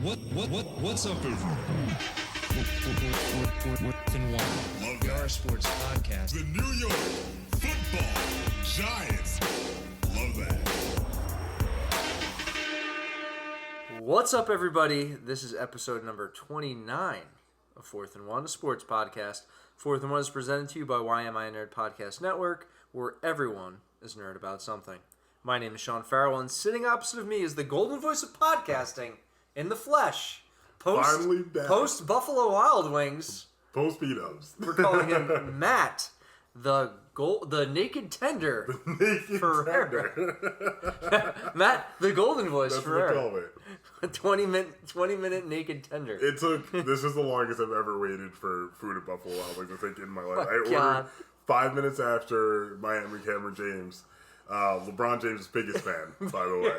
What's up, everyone? Fourth and one. Love our sports podcast. The New York Football Giants. Love that. What's up, everybody? This is episode number 29 of Fourth and One, a sports podcast. Fourth and One is presented to you by Why Am I a Nerd Podcast Network, where everyone is nerd about something. My name is Sean Farrell, and sitting opposite of me is the golden voice of podcasting in the flesh. Finally back. Post Buffalo Wild Wings. Post beat-ups. We're calling him Matt, the naked tender. Matt, the golden voice. That's Ferrer. what they call it. A 20 minute naked tender. This is the longest I've ever waited for food at Buffalo Wild Wings, I think, in my life. I God. ordered 5 minutes after Miami LeBron James. LeBron James' biggest fan, by the way.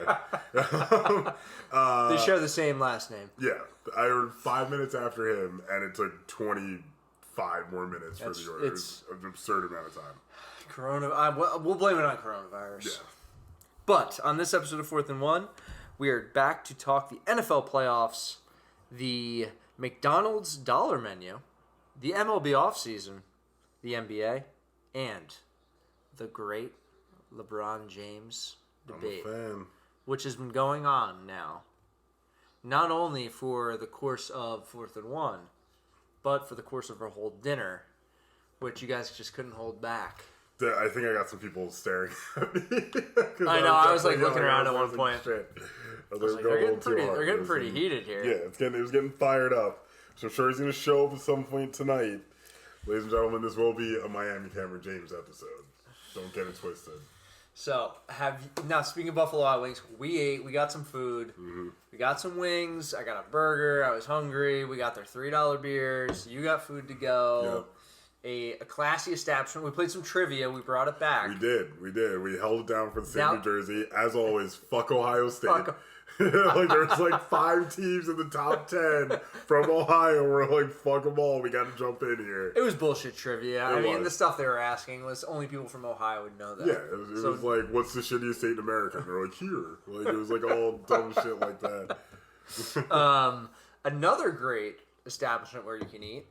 They share the same last name. Yeah. I ordered 5 minutes after him, and it took 25 more minutes for the order. It's an absurd amount of time. We'll blame it on coronavirus. Yeah. But on this episode of Fourth and One, we are back to talk the NFL playoffs, the McDonald's dollar menu, the MLB offseason, the NBA, and the great LeBron James debate, I'm a fan. which has been going on now, not only for the course of Fourth and One, but for the course of our whole dinner, which you guys just couldn't hold back. I think I got some people staring at me. I know. I was like looking around at one point. Shit. I was like, they're getting pretty heated here. Yeah, it was getting fired up. So I'm sure he's going to show up at some point tonight. Ladies and gentlemen, this will be a Miami Cameron James episode. Don't get it twisted. So, speaking of Buffalo Wild Wings, we ate. We got some food. Mm-hmm. We got some wings. I got a burger. I was hungry. We got their $3 beers. You got food to go. Yep. A classy establishment. We played some trivia. We brought it back. We did. We held it down for the state of New Jersey. As always, fuck Ohio State. There's like 5 teams in the top 10 from Ohio. We're like, fuck them all. We got to jump in here. It was bullshit trivia. I mean, the stuff they were asking was only people from Ohio would know that. Yeah, it was like, what's the shittiest state in America? And they're like, here. Like, it was like all dumb shit like that. Another great establishment where you can eat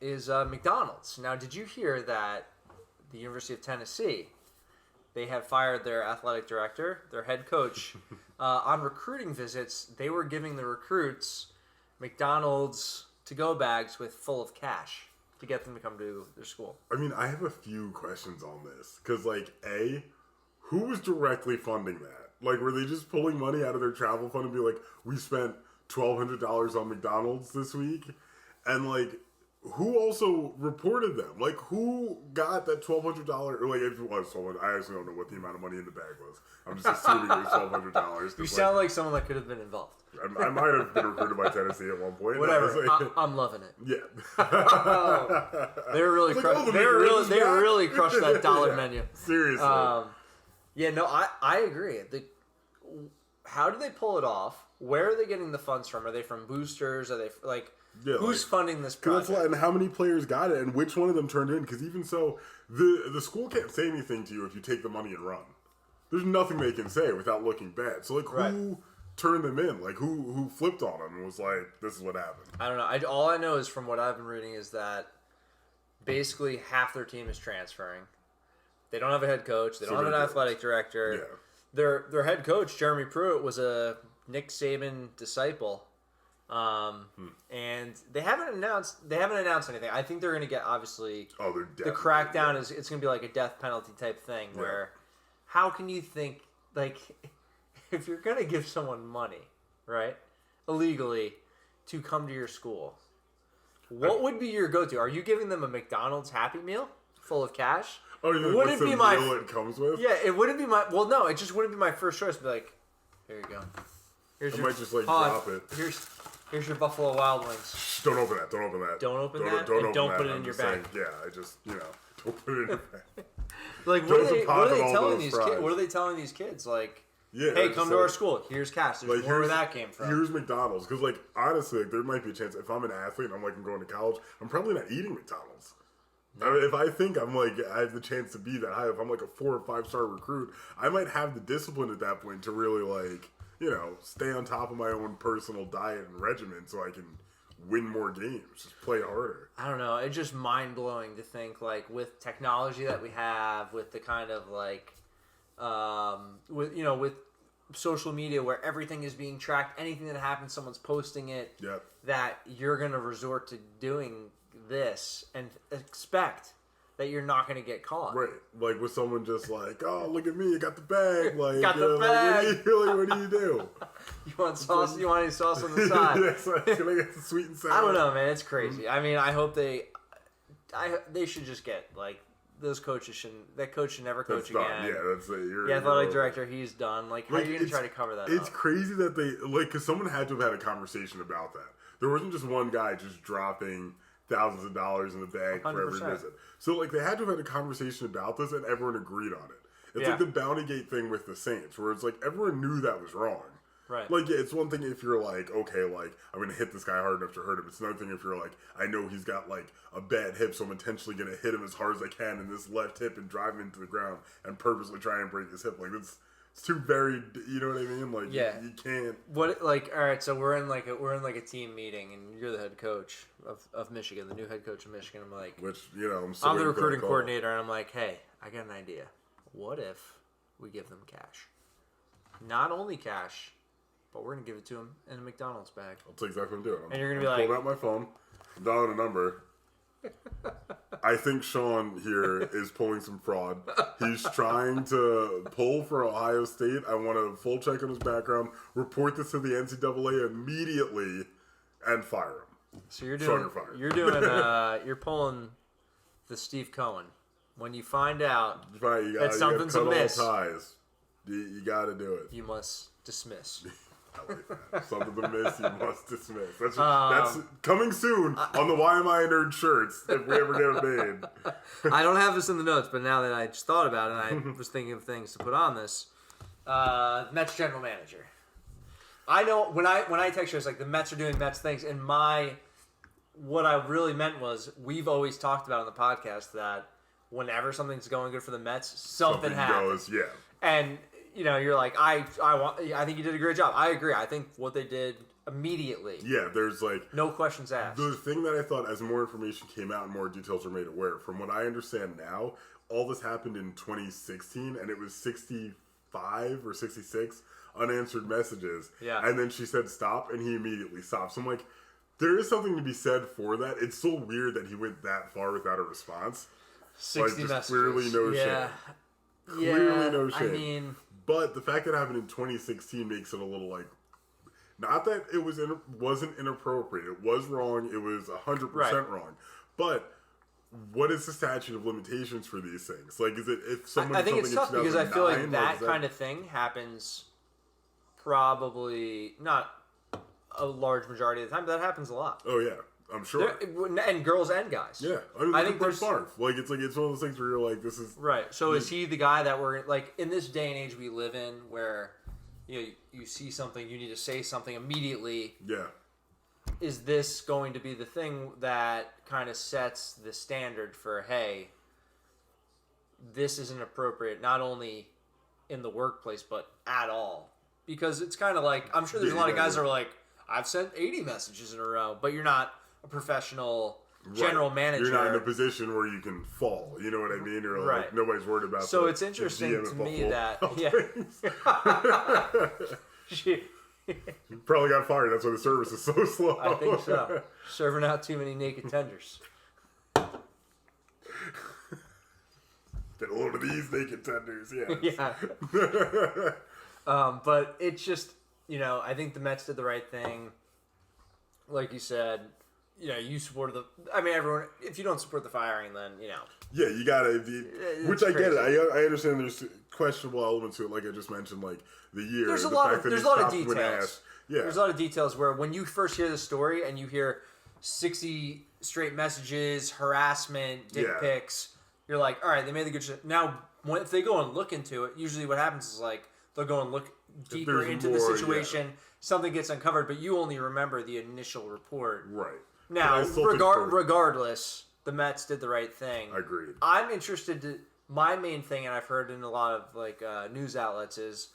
is McDonald's. Now, did you hear that the University of Tennessee, they have fired their athletic director, their head coach. On recruiting visits, they were giving the recruits McDonald's to-go bags full of cash to get them to come to their school. I mean, I have a few questions on this. Because, like, A, who was directly funding that? Like, were they just pulling money out of their travel fund and be like, we spent $1,200 on McDonald's this week? And, like, who also reported them? Like, who got that $1,200? Or, like, if it was $1,200, I actually don't know what the amount of money in the bag was. I'm just assuming it was $1,200. You sound like someone that could have been involved. I might have been recruited by Tennessee at one point. Whatever. I'm loving it. Yeah. They were really they really crushed that dollar menu. Seriously. I agree. How do they pull it off? Where are they getting the funds from? Are they from boosters? Are they who's funding this project? And how many players got it, and which one of them turned in? Because even so, the school can't say anything to you if you take the money and run. There's nothing they can say without looking bad. So, like, who turned them in? Like, who flipped on them and was like, this is what happened? I don't know. All I know is from what I've been reading is that basically half their team is transferring. They don't have a head coach. They don't have an athletic director. Yeah. Their head coach, Jeremy Pruitt, was a Nick Saban disciple. And they haven't announced anything. I think they're going to get, obviously, the crackdown is it's going to be like a death penalty type thing where how can you think, like, if you're going to give someone money, right, illegally to come to your school, what would be your go-to? Are you giving them a McDonald's Happy Meal full of cash? Oh, you know, the meal it comes with? Yeah, it wouldn't be my... Well, no, it just wouldn't be my first choice. Be like, here you go. Might just, like, drop it. Here's your Buffalo Wild Wings. Don't open that. Don't open that. Don't put it in your bag. Don't put it in your bag. Like, what are they telling these kids? What are they telling these kids? Like, hey, come to our school. Here's cash. There's more where that came from. Here's McDonald's. Because, like, honestly, there might be a chance. If I'm an athlete and I'm, like, I'm going to college, I'm probably not eating McDonald's. No. I mean, if I think I'm, like, I have the chance to be that high, if I'm, like, a 4 or 5 star recruit, I might have the discipline at that point to really, like, stay on top of my own personal diet and regimen so I can win more games, just play harder. I don't know. It's just mind blowing to think like with technology that we have, with the kind of like, with social media where everything is being tracked, anything that happens, someone's posting it. Yep. That you're gonna resort to doing this and expect that you're not gonna get caught. Right. Like with someone just like, oh, look at me, I got the bag. Like, got the bag. What do you do? You want sauce? You want any sauce on the side? Yes, can I get the sweet and sour? I don't know, man. It's crazy. I mean, I hope they should just get like those coaches shouldn't. That coach should never coach again. Yeah, that's it. The athletic director, he's done. Like, how are you gonna try to cover that? It's crazy that they because someone had to have had a conversation about that. There wasn't just one guy just dropping thousands of dollars in the bag for every 100%. visit. So like they had to have had a conversation about this, and everyone agreed on it. It's Yeah. like the Bounty Gate thing with the Saints, where it's like everyone knew that was wrong. Right. Like, yeah, it's one thing if you're like, okay, like, I'm going to hit this guy hard enough to hurt him. It's another thing if you're like, I know he's got, like, a bad hip, so I'm intentionally going to hit him as hard as I can in this left hip and drive him into the ground and purposely try and break his hip. Like, it's too very, you know what I mean? Like, Yeah. you can't. What, like, all right, so we're in like a team meeting, and you're the head coach of Michigan, the new head coach of Michigan. I'm like, Which, I'm the recruiting coordinator, and I'm like, hey, I got an idea. What if we give them cash? Not only cash, but we're going to give it to them in a McDonald's bag. That's exactly what I'm doing. And you're going to be like... Pulled out my phone. I'm dialing a number. I think Sean here is pulling some fraud. He's trying to pull for Ohio State. I want a full check on his background. Report this to the NCAA immediately and fire him. So you're pulling the Steve Cohen. When you find out that something's amiss, ties. You got to do it. You must dismiss. I like that. Something's amiss, you must dismiss. That's coming soon on the Why Am I a Nerd shirts, if we ever get it made. I don't have this in the notes, but now that I just thought about it, and I was thinking of things to put on this. Mets general manager. I know when I text you, it's like the Mets are doing Mets things, and what I really meant was we've always talked about on the podcast that whenever something's going good for the Mets, something happens. Goes, yeah. And you're like, I think you did a great job. I agree. I think what they did immediately. Yeah, there's like no questions asked. The thing that I thought, as more information came out and more details were made aware, from what I understand now, all this happened in 2016, and it was 65 or 66 unanswered messages. Yeah. And then she said stop, and he immediately stopped. So I'm like, there is something to be said for that. It's so weird that he went that far without a response. 60 messages. Clearly no shit. Clearly no shit. I mean... But the fact that it happened in 2016 makes it a little like, not that it wasn't inappropriate. It was wrong. It was 100% wrong. But what is the statute of limitations for these things? Like, is it if someone? I think it's tough because I feel like that kind of thing happens probably not a large majority of the time, but that happens a lot. Oh yeah. I'm sure. And girls and guys. Yeah. I think there's Favre. Like it's one of those things where you're like, this is right. So is he the guy that we're like in this day and age we live in where you see something, you need to say something immediately. Yeah. Is this going to be the thing that kind of sets the standard for, hey, this isn't appropriate not only in the workplace but at all? Because it's kind of like, I'm sure there's a lot of guys that are like, I've sent 80 messages in a row, but you're not a professional general manager. You're not in a position where you can fall. You know what I mean? Or like nobody's worried about. So it's interesting to me that she probably got fired. That's why the service is so slow. I think so. Serving out too many naked tenders. Get a load of these naked tenders. Yeah. But it's just I think the Mets did the right thing. Like you said. You supported everyone. If you don't support the firing, then Yeah, you gotta. Which I get it. I understand. There's questionable elements to it, like I just mentioned, like the year. There's a lot of details. Yeah, there's a lot of details where when you first hear the story and you hear 60 straight messages, harassment, dick pics, you're like, all right, they made the good shit. Now, if they go and look into it, usually what happens is like they'll go and look deeper into the situation. Something gets uncovered, but you only remember the initial report. Right. Now, regardless, the Mets did the right thing. Agreed. I'm interested my main thing, and I've heard in a lot of news outlets, is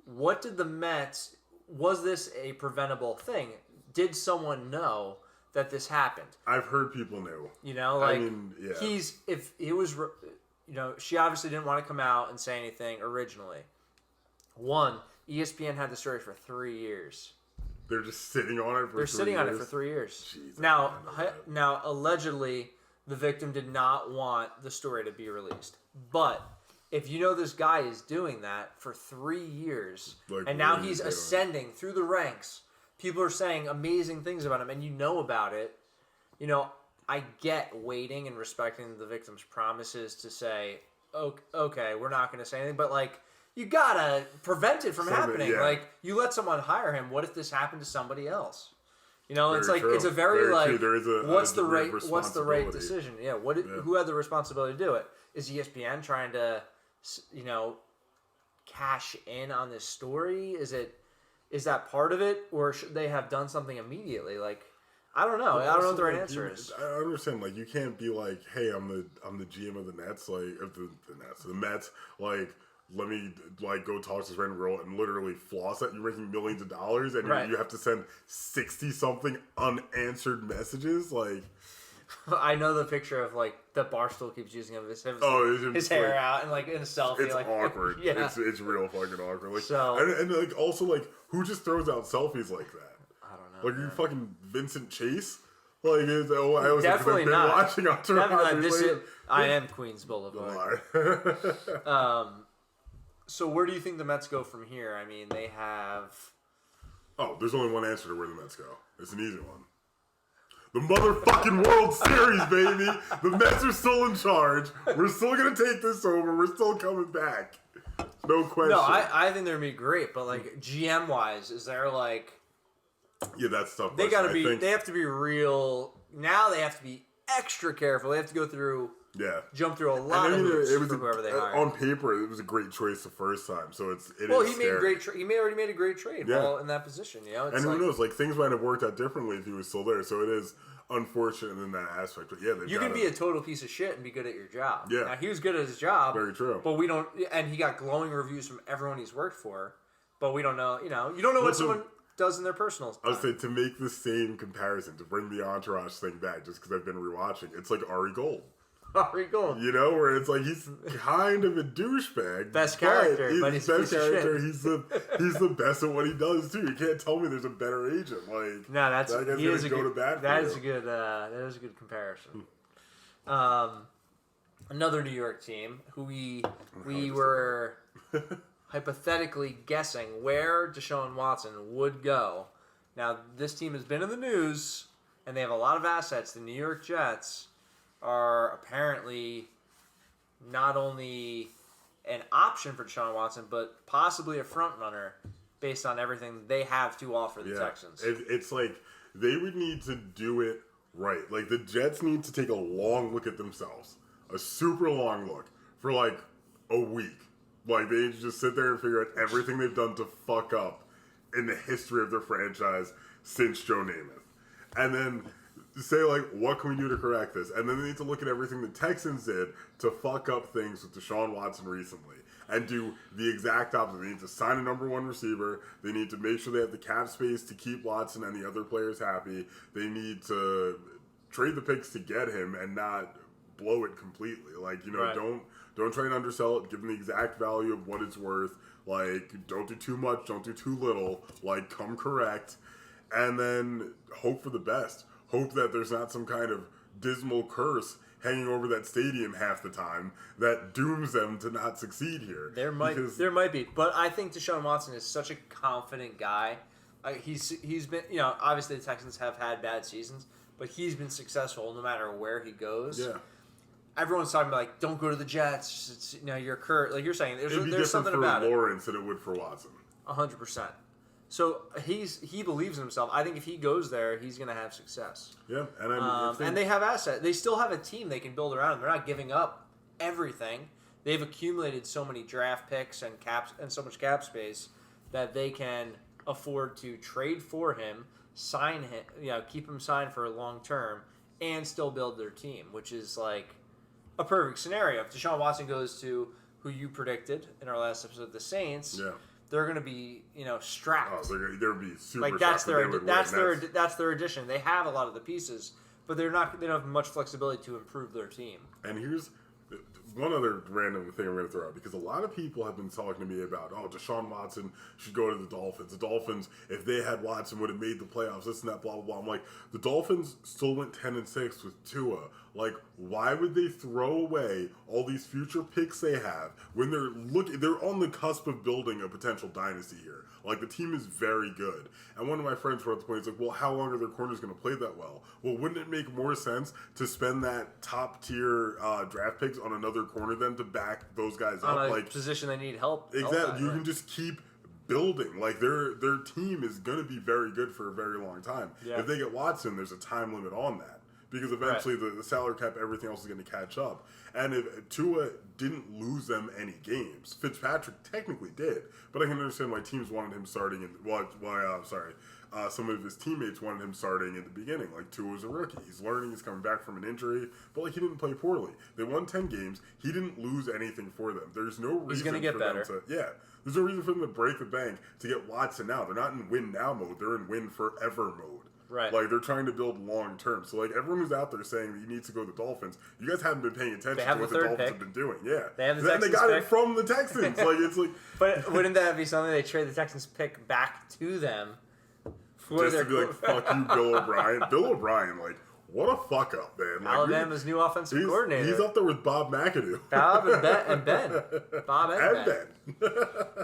what did the Mets? Was this a preventable thing? Did someone know that this happened? I've heard people knew. You know, like I mean, yeah. if it was, you know, she obviously didn't want to come out and say anything originally. One, ESPN had the story for 3 years. They're just sitting on it for 3 years? They're sitting on it for 3 years. Jeez, now, allegedly, the victim did not want the story to be released. But if you know this guy is doing that for 3 years, like, and now he's ascending through the ranks, people are saying amazing things about him, and you know about it, you know, I get waiting and respecting the victim's promises to say, okay, we're not going to say anything, but, like, you gotta prevent it from happening. Yeah. Like, you let someone hire him. What if this happened to somebody else? You know, it's like true. It's a very like, there is what's the right decision? Yeah, who had the responsibility to do it? Is ESPN trying to, you know, cash in on this story? Is that part of it, or should they have done something immediately? Like, I don't know. I don't know what the right answer is. I understand. Like, you can't be like, hey, I'm the GM of the Nets, like of the Mets, like. Let me, like, go talk to this random girl and literally floss at you making millions of dollars, and you have to send 60-something unanswered messages. Like, I know the picture of, like, that Barstool keeps using of his hair out and, like, in a selfie. It's like, awkward. Yeah. It's real fucking awkward. Like, so, and, like, also, like, who just throws out selfies like that? I don't know. Like, are you fucking Vincent Chase? Like, I was definitely not. Watching I am Queens Boulevard. So where do you think the Mets go from here? I mean, they have... Oh, there's only one answer to where the Mets go. It's an easy one. The motherfucking World Series, baby! The Mets are still in charge. We're still going to take this over. We're still coming back. No question. No, I think they're going to be great, but, like, GM-wise, is there, like... Yeah, that's tough. They got to be... They have to be real... Now they have to be extra careful. They have to go through... Yeah, jump through a lot of hoops for whoever they hire. On paper, it was a great choice the first time, so it is. Well, he already made a great trade while in that position. You know, and who knows? Like, things might have worked out differently if he was still there. So it is unfortunate in that aspect. But yeah, you can be a total piece of shit and be good at your job. Yeah, now he was good at his job. Very true. But we don't, and he got glowing reviews from everyone he's worked for. But we don't know. You know, you don't know what someone does in their personal time. I would say, to make the same comparison, to bring the Entourage thing back, just because I've been rewatching, it's like Ari Gold. You know, where it's like he's kind of a douchebag. Best character, but he's best character. He's the best at what he does too. You can't tell me there's a better agent. Like, no, that is a good comparison. Another New York team who we were hypothetically guessing where Deshaun Watson would go. Now, this team has been in the news, and they have a lot of assets. The New York Jets are apparently not only an option for Deshaun Watson, but possibly a front runner based on everything they have to offer the Texans. It's like they would need to do it right. Like, the Jets need to take a long look at themselves, a super long look, for like a week. Like, they need to just sit there and figure out everything they've done to fuck up in the history of their franchise since Joe Namath. And then say, like, what can we do to correct this? And then they need to look at everything the Texans did to fuck up things with Deshaun Watson recently and do the exact opposite. They need to sign a number one receiver. They need to make sure they have the cap space to keep Watson and the other players happy. They need to trade the picks to get him and not blow it completely. Like, you know, don't try and undersell it. Give them the exact value of what it's worth. Like, don't do too much. Don't do too little. Like, come correct. And then hope for the best. Hope that there's not some kind of dismal curse hanging over that stadium half the time that dooms them to not succeed here. There might be, but I think Deshaun Watson is such a confident guy. He's been, you know, obviously the Texans have had bad seasons, but he's been successful no matter where he goes. Yeah. Everyone's talking about, like, don't go to the Jets. It's, you know, you're Kurt. Like you're saying, there's something about it. It'd be different for Lawrence than it would for Watson. 100%. So he believes in himself. I think if he goes there, he's going to have success. Yeah, and they have assets. They still have a team they can build around. They're not giving up everything. They've accumulated so many draft picks and so much cap space that they can afford to trade for him, sign him, you know, keep him signed for a long term, and still build their team, which is like a perfect scenario. If Deshaun Watson goes to who you predicted in our last episode, the Saints. Yeah. they're going to be, strapped. Oh, they're be super. Like that's their addition. They have a lot of the pieces, but they don't have much flexibility to improve their team. And here's one other random thing I'm going to throw out, because a lot of people have been talking to me about, Deshaun Watson should go to the Dolphins. The Dolphins, if they had Watson, would have made the playoffs, this and that, blah, blah, blah. I'm like, the Dolphins still went 10-6 with Tua. Like, why would they throw away all these future picks they have when they're on the cusp of building a potential dynasty here? Like, the team is very good. And one of my friends brought up the point, he's like, well, how long are their corners going to play that well? Well, wouldn't it make more sense to spend that top-tier draft picks on another corner than to back those guys up? On a like position they need help. Exactly. You can just keep building. Like, their team is going to be very good for a very long time. Yeah. If they get Watson, there's a time limit on that. Because eventually the salary cap, everything else is going to catch up. And if Tua didn't lose them any games, Fitzpatrick technically did. But I can understand why teams wanted him starting, some of his teammates wanted him starting in the beginning. Like, Tua was a rookie. He's learning. He's coming back from an injury. But, he didn't play poorly. They won 10 games. He didn't lose anything for them. There's no reason he's going to get better. There's no reason for them to break the bank to get Watson now. They're not in win now mode. They're in win forever mode. Right. Like, they're trying to build long term. So, everyone who's out there saying that you need to go to the Dolphins, you guys haven't been paying attention to what the Dolphins have been doing. Yeah. They have the Texans Texans got pick. it from the Texans. It's like. But wouldn't that be something they trade the Texans pick back to them? Just to be like, fuck you, Bill O'Brien. Bill O'Brien, what a fuck up, man. Alabama's new offensive coordinator. He's up there with Bob McAdoo. Bob and Ben. Bob and Ben.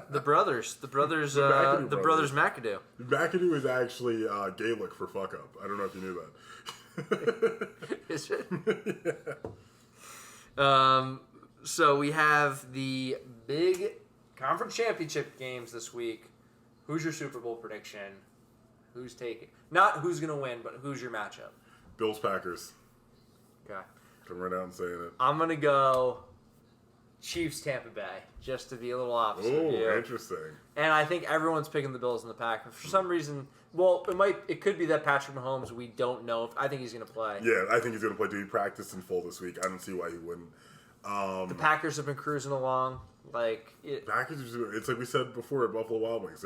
The brothers McAdoo. McAdoo is actually Gaelic for fuck up. I don't know if you knew that. Is it? Yeah. So we have the big conference championship games this week. Who's your Super Bowl prediction? Who's taking? Not who's going to win, but who's your matchup? Bills Packers. Okay. Come right out and saying it. I'm going to go Chiefs Tampa Bay, just to be a little opposite of you. Oh, interesting. And I think everyone's picking the Bills and the Packers. For some reason, it could be that Patrick Mahomes, we don't know. I think he's going to play. Yeah, I think he's going to play. He practiced in full this week. I don't see why he wouldn't. The Packers have been cruising along. Packers, it's like we said before at Buffalo Wild Wings.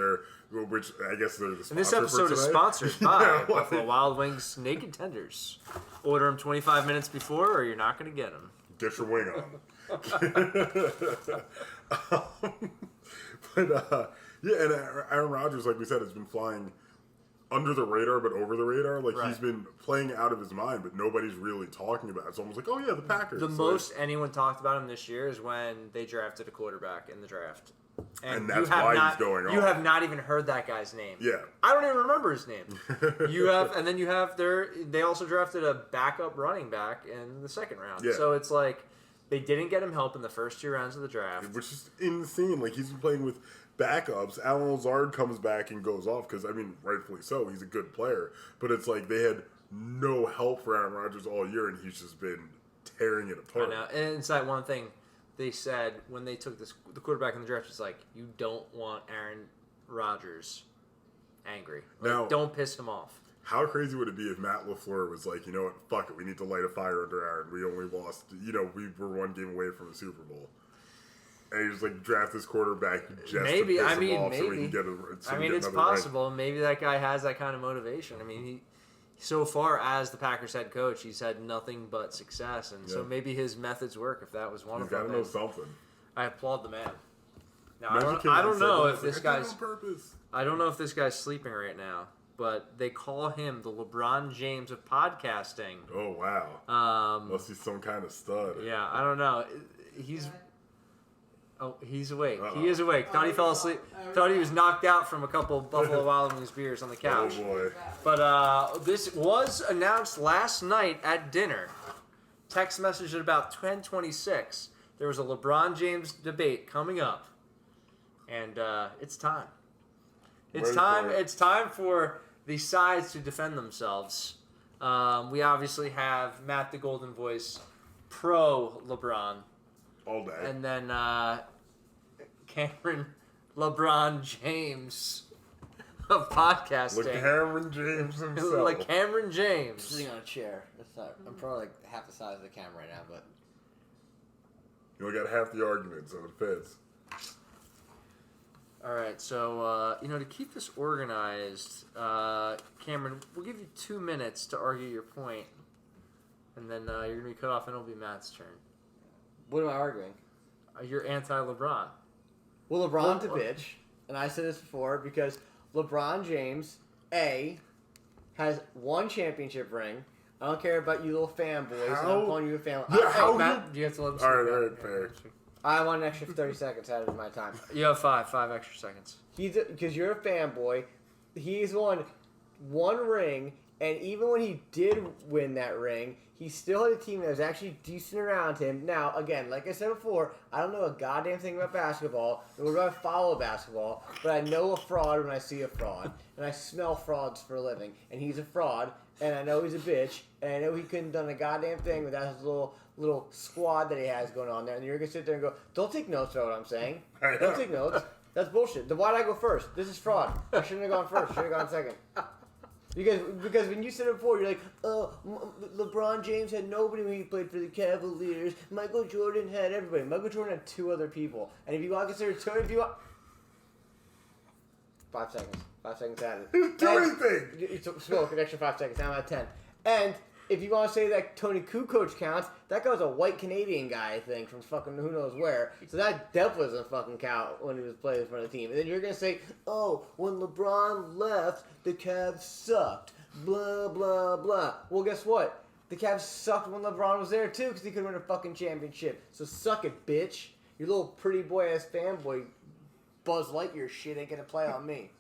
Which I guess they're the sponsor. And this episode is sponsored by Buffalo Wild Wings Naked Tenders. Order them 25 minutes before, or you're not going to get them. Get your wing on. And Aaron Rodgers, like we said, has been flying under the radar, but over the radar. He's been playing out of his mind, but nobody's really talking about it. It's almost like, oh yeah, the Packers. The most anyone talked about him this year is when they drafted a quarterback in the draft. And that's why he's going on. You have not even heard that guy's name. Yeah. I don't even remember his name. They also drafted a backup running back in the second round. Yeah. So it's like they didn't get him help in the first 2 rounds of the draft. Which is insane. He's been playing with backups. Alan Lazard comes back and goes off because, rightfully so. He's a good player. But it's like they had no help for Aaron Rodgers all year, and he's just been tearing it apart. I know. And it's that one thing they said when they took the quarterback in the draft, it's like, you don't want Aaron Rodgers angry. Don't piss him off. How crazy would it be if Matt LaFleur was like, you know what, fuck it, we need to light a fire under Aaron. We only lost, we were 1 game away from the Super Bowl. And he just draft this quarterback just to piss him off so we can get it's possible. Ring. Maybe that guy has that kind of motivation. So far as the Packers head coach, he's had nothing but success, and so maybe his methods work. If that was one of them, he's got to know something. I applaud the man. Now I don't know if this guy's. I don't know if this guy's sleeping right now, but they call him the LeBron James of podcasting. Oh wow! Must be some kind of stud. Yeah, I don't know. He's awake. Uh-oh. He is awake. Thought he fell asleep. Thought he was knocked out from a couple Buffalo Wild Wings beers on the couch. Oh, boy. But this was announced last night at dinner. Text message at about 10:26. There was a LeBron James debate coming up. And it's time. It's time for the sides to defend themselves. We obviously have Matt the Golden Voice pro LeBron. All day. And then Cameron LeBron James of podcasting. Cameron James himself. Cameron James. Sitting on a chair. I'm probably half the size of the camera right now, but you only got half the argument, so it fits. All right, so to keep this organized, Cameron, we'll give you 2 minutes to argue your point, and then you're gonna be cut off, and it'll be Matt's turn. What am I arguing? You're anti-LeBron. Well, LeBron's a bitch, and I said this before because LeBron James, has 1 championship ring. I don't care about you little fanboys. I'm calling you a fan. Yeah, Matt, do you have to let him All right, fair. I want an extra 30 seconds out of my time. You have 5 extra seconds. Because you're a fanboy. He's won 1 ring, and even when he did win that ring, he still had a team that was actually decent around him. Now, again, like I said before, I don't know a goddamn thing about basketball, nor do I follow basketball, but I know a fraud when I see a fraud, and I smell frauds for a living, and he's a fraud, and I know he's a bitch, and I know he couldn't have done a goddamn thing without his little squad that he has going on there, and you're going to sit there and go, don't take notes about what I'm saying. Don't take notes. That's bullshit. Then why'd I go first? This is fraud. I shouldn't have gone first. Should have gone second. Because when you said it before, you're like, oh, LeBron James had nobody when he played for the Cavaliers. Michael Jordan had everybody. Michael Jordan had 2 other people. And if you want to consider 2, if you want... 5 seconds. 5 seconds at it. Didn't do anything! Smoke, an extra 5 seconds. Now I'm at 10. And if you want to say that Tony Kukoc counts, that guy was a white Canadian guy, I think, from fucking who knows where. So that definitely doesn't fucking count when he was playing for the team. And then you're going to say, oh, when LeBron left, the Cavs sucked. Blah, blah, blah. Well, guess what? The Cavs sucked when LeBron was there, too, because he couldn't win a fucking championship. So suck it, bitch. Your little pretty boy-ass fanboy Buzz Lightyear shit ain't going to play on me.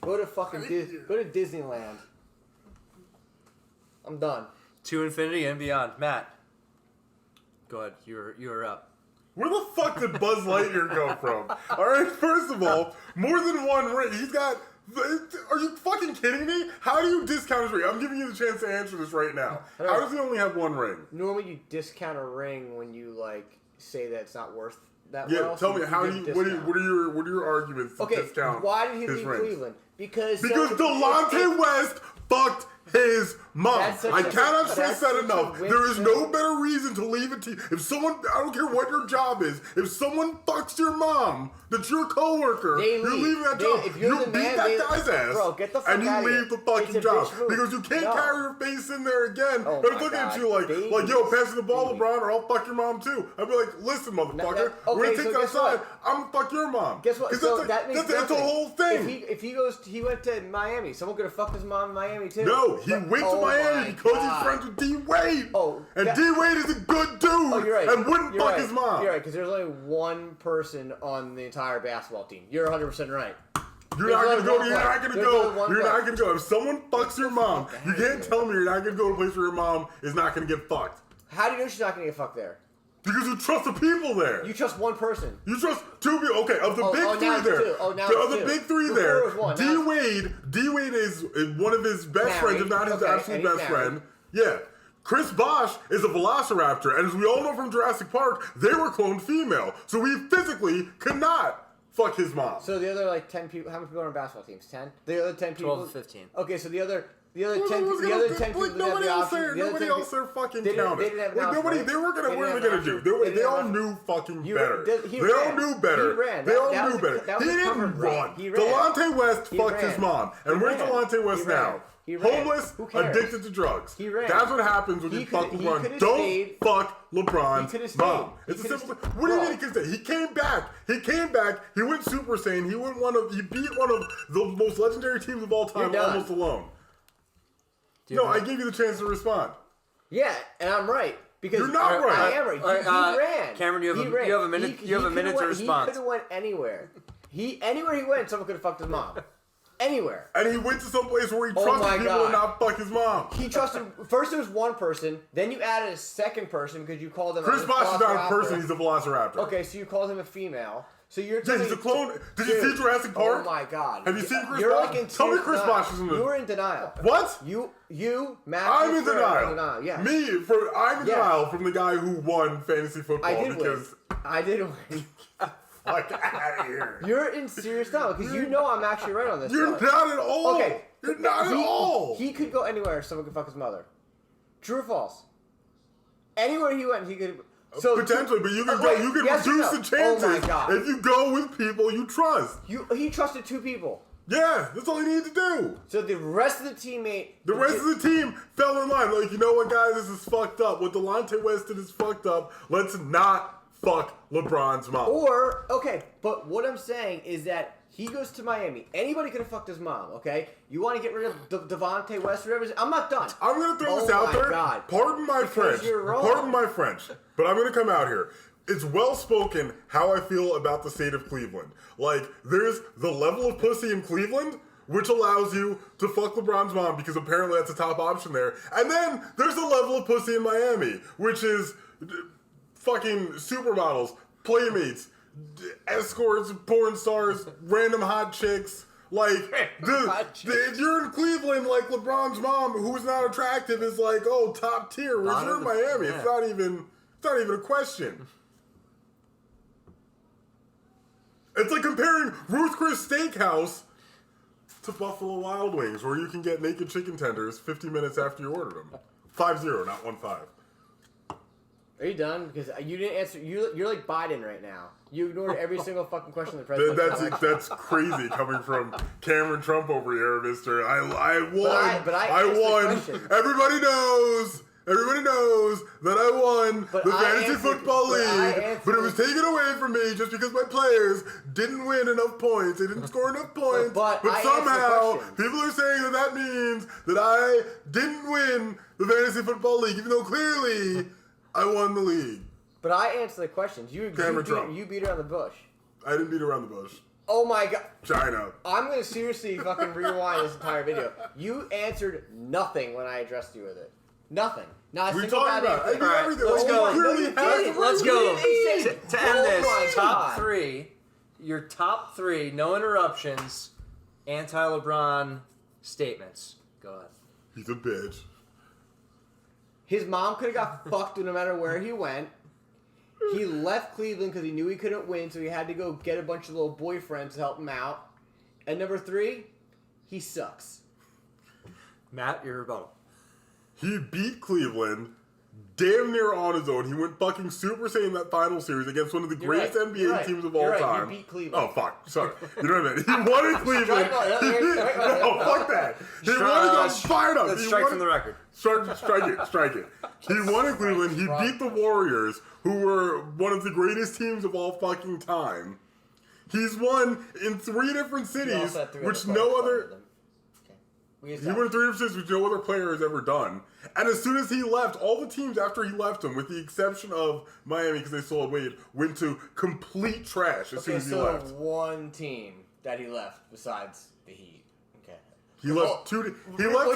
Go to fucking go to Disneyland. I'm done. To infinity and beyond. Matt, go ahead. You're up. Where the fuck did Buzz Lightyear go from? All right, first of all, more than 1 ring. He's got... Are you fucking kidding me? How do you discount his ring? I'm giving you the chance to answer this right now. How does he only have 1 ring? Normally you discount a ring when you, like, say that it's not worth that Yeah, well. tell me, what are your arguments to discount why did he his leave rings? Cleveland? Because Delonte West fucked his mom. I cannot stress that enough. There is no better reason to leave a team. If someone, I don't care what your job is, if someone fucks your mom, that's your coworker, you're leaving that job. You beat that guy's ass, bro, get the fuck and you out of leave here. the fucking job. Because you can't carry your face in there again. But looking at you like, yo, pass me the ball, LeBron, or I'll fuck your mom too. I'd be like, listen, motherfucker, we're gonna take that aside. I'm gonna fuck your mom. Guess what? So that's the whole thing. If he went to Miami, someone could have fucked his mom in Miami too. No, he went to Miami because he's friends with D Wade. And D Wade is a good dude. Oh, you're right. And wouldn't fuck his mom. You're right, because there's only 1 person on the entire basketball team. You're 100% right. You're not gonna go. You're not gonna go. If someone fucks your mom, you can't tell me you're not gonna go to a place where your mom is not gonna get fucked. How do you know she's not gonna get fucked there? Because you trust the people there. You trust 1 person. You trust 2 people. Okay, of the big 3 there. Of the big 3 there, D Wade is one of his best friends, if not his absolute best friend. Yeah. Chris Bosh is a velociraptor, and as we all know from Jurassic Park, they were cloned female. So he physically could not fuck his mom. So the other 10 people, how many people are on basketball teams? 10? The other 10 people? 12 to 15. Okay, so the other 10 people. Nobody else there fucking counted. They were gonna. What are they gonna do? They all knew fucking better. They all knew better. They all knew better. He didn't run. Delonte West fucked his mom. And where's Delonte West now? Homeless, addicted to drugs. That's what happens when you fuck LeBron. Don't fuck LeBron's mom. It's a simple. What do you mean he could stay? He came back. He went Super Saiyan. He beat one of the most legendary teams of all time almost alone. No, I gave you the chance to respond. Yeah, and I'm right. Because you're not right. I am right. He ran. Cameron, you have a minute. You have a minute to respond. He could have went anywhere. Anywhere he went, someone could have fucked his mom. Anywhere. And he went to some place where he trusted people and not fuck his mom. He trusted. First there was 1 person, then you added a 2nd person because you called him. Chris Bosh is not a person. He's a velociraptor. Okay, so you called him a female. So you're he's a clone. Did you see Jurassic Park? Oh my god. Have you seen Chris Bosh? Tell me Chris Bosh is in the... You were in denial. What? You, Matt. I'm in denial. Yeah. I'm in denial from the guy who won fantasy football I did win. Fuck out of here. You're in serious denial because you know I'm actually right on this. You're not at all. Okay. You're not at all. He could go anywhere. Someone could fuck his mother. True or false? Anywhere he went, he could. So potentially, but you can go. You can yes or reduce no? the chances Oh my God. if you go with people you trust. He trusted 2 people. Yeah, that's all you need to do. So the rest of the The rest of the team fell in line. Like, you know what, guys? This is fucked up. What Delonte West did is fucked up. Let's not fuck LeBron's mom. Or, okay, but what I'm saying is that he goes to Miami. Anybody could have fucked his mom, okay? You want to get rid of Devontae West or whatever? I'm not done. I'm going to throw this out there. God. Pardon my Because French. you're wrong. Pardon my French. But I'm going to come out here. It's well spoken how I feel about the state of Cleveland. Like, there's the level of pussy in Cleveland, which allows you to fuck LeBron's mom because apparently that's a top option there. And then there's the level of pussy in Miami, which is fucking supermodels, playmates, escorts, porn stars, random hot chicks. Like, if you're in Cleveland, like LeBron's mom, who's not attractive, is like, oh, top tier. Whereas you're in Miami, it's not even a question. It's like comparing Ruth Chris Steakhouse to Buffalo Wild Wings, where you can get naked chicken tenders 50 minutes after you order them. 5-0, not 1-5. Are you done? Because you didn't answer. You're like Biden right now. You ignored every single fucking question the president. That's crazy coming from Cameron Trump over here, Mister. I won. But I I won. Everybody knows that I won the Fantasy Football League, but it was taken away from me just because my players didn't win enough points. They didn't score enough points. But somehow, people are saying that means that I didn't win the Fantasy Football League, even though clearly I won the league. But I answered the questions. You beat around the bush. I didn't beat around the bush. Oh my God. China. I'm going to seriously fucking rewind this entire video. You answered nothing when I addressed you with it. Nothing. Not a single bad answer. All right, let's go. Let's go. To end this, top 3. Your top 3, no interruptions, anti-LeBron statements. Go ahead. He's a bitch. His mom could have got fucked no matter where he went. He left Cleveland because he knew he couldn't win, so he had to go get a bunch of little boyfriends to help him out. And number 3, he sucks. Matt, your rebuttal. He beat Cleveland damn near on his own. He went fucking Super Saiyan that final series against one of the greatest NBA teams of all time. He beat Cleveland. Oh, fuck. Sorry. You know what I mean? He won in Cleveland. No, fuck that. He won it. I'm fired up. Let's strike from the record. Strike it. He won in Cleveland. He beat the Warriors, who were one of the greatest teams of all fucking time. He's won in 3 different cities, which no other... He won 3 different cities, which no other player has ever done. And as soon as he left, all the teams after he left him, with the exception of Miami, because they still had Wade, went to complete trash as soon as he left. One team that he left besides the Heat. Okay. He left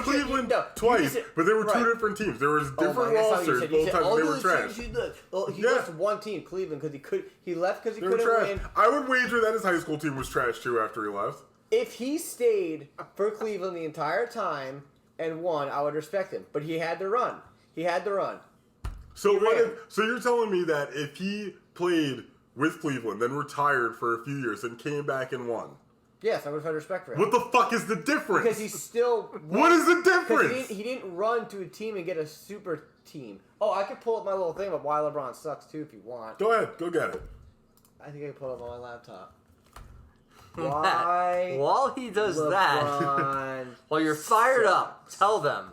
Cleveland twice, but there were 2 different teams. There was different rosters both times. They were trash. He left one team, Cleveland, because he left because he couldn't win. I would wager that his high school team was trash too after he left. If he stayed for Cleveland the entire time and won, I would respect him. But he had to run. So you're telling me that if he played with Cleveland, then retired for a few years, and came back and won? Yes, I would have had respect for him. What the fuck is the difference? Because he's still... What is the difference? He didn't run to a team and get a super team. Oh, I could pull up my little thing about why LeBron sucks, too, if you want. Go ahead. Go get it. I think I can pull it up on my laptop. Why? While he does that, while you're fired up, tell them.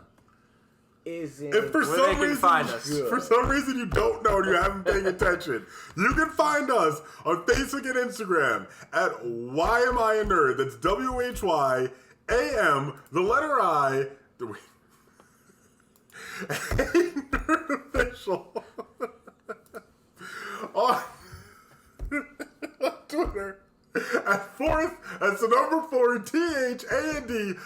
If for some reason you don't know and you haven't been paying attention, you can find us on Facebook and Instagram at Why Am I a Nerd? That's WHYAM, the letter I, Nerd Official on Twitter. At 4th, that's the number 4, THANDWON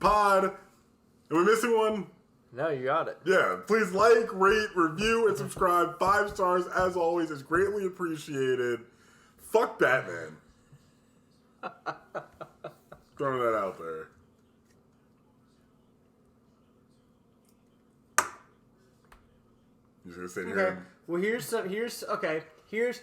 pod. Am I missing one? No, you got it. Yeah, please like, rate, review, and subscribe. 5 stars, as always, is greatly appreciated. Fuck Batman. Throwing that out there. You just gonna sit here? Okay. Well, here's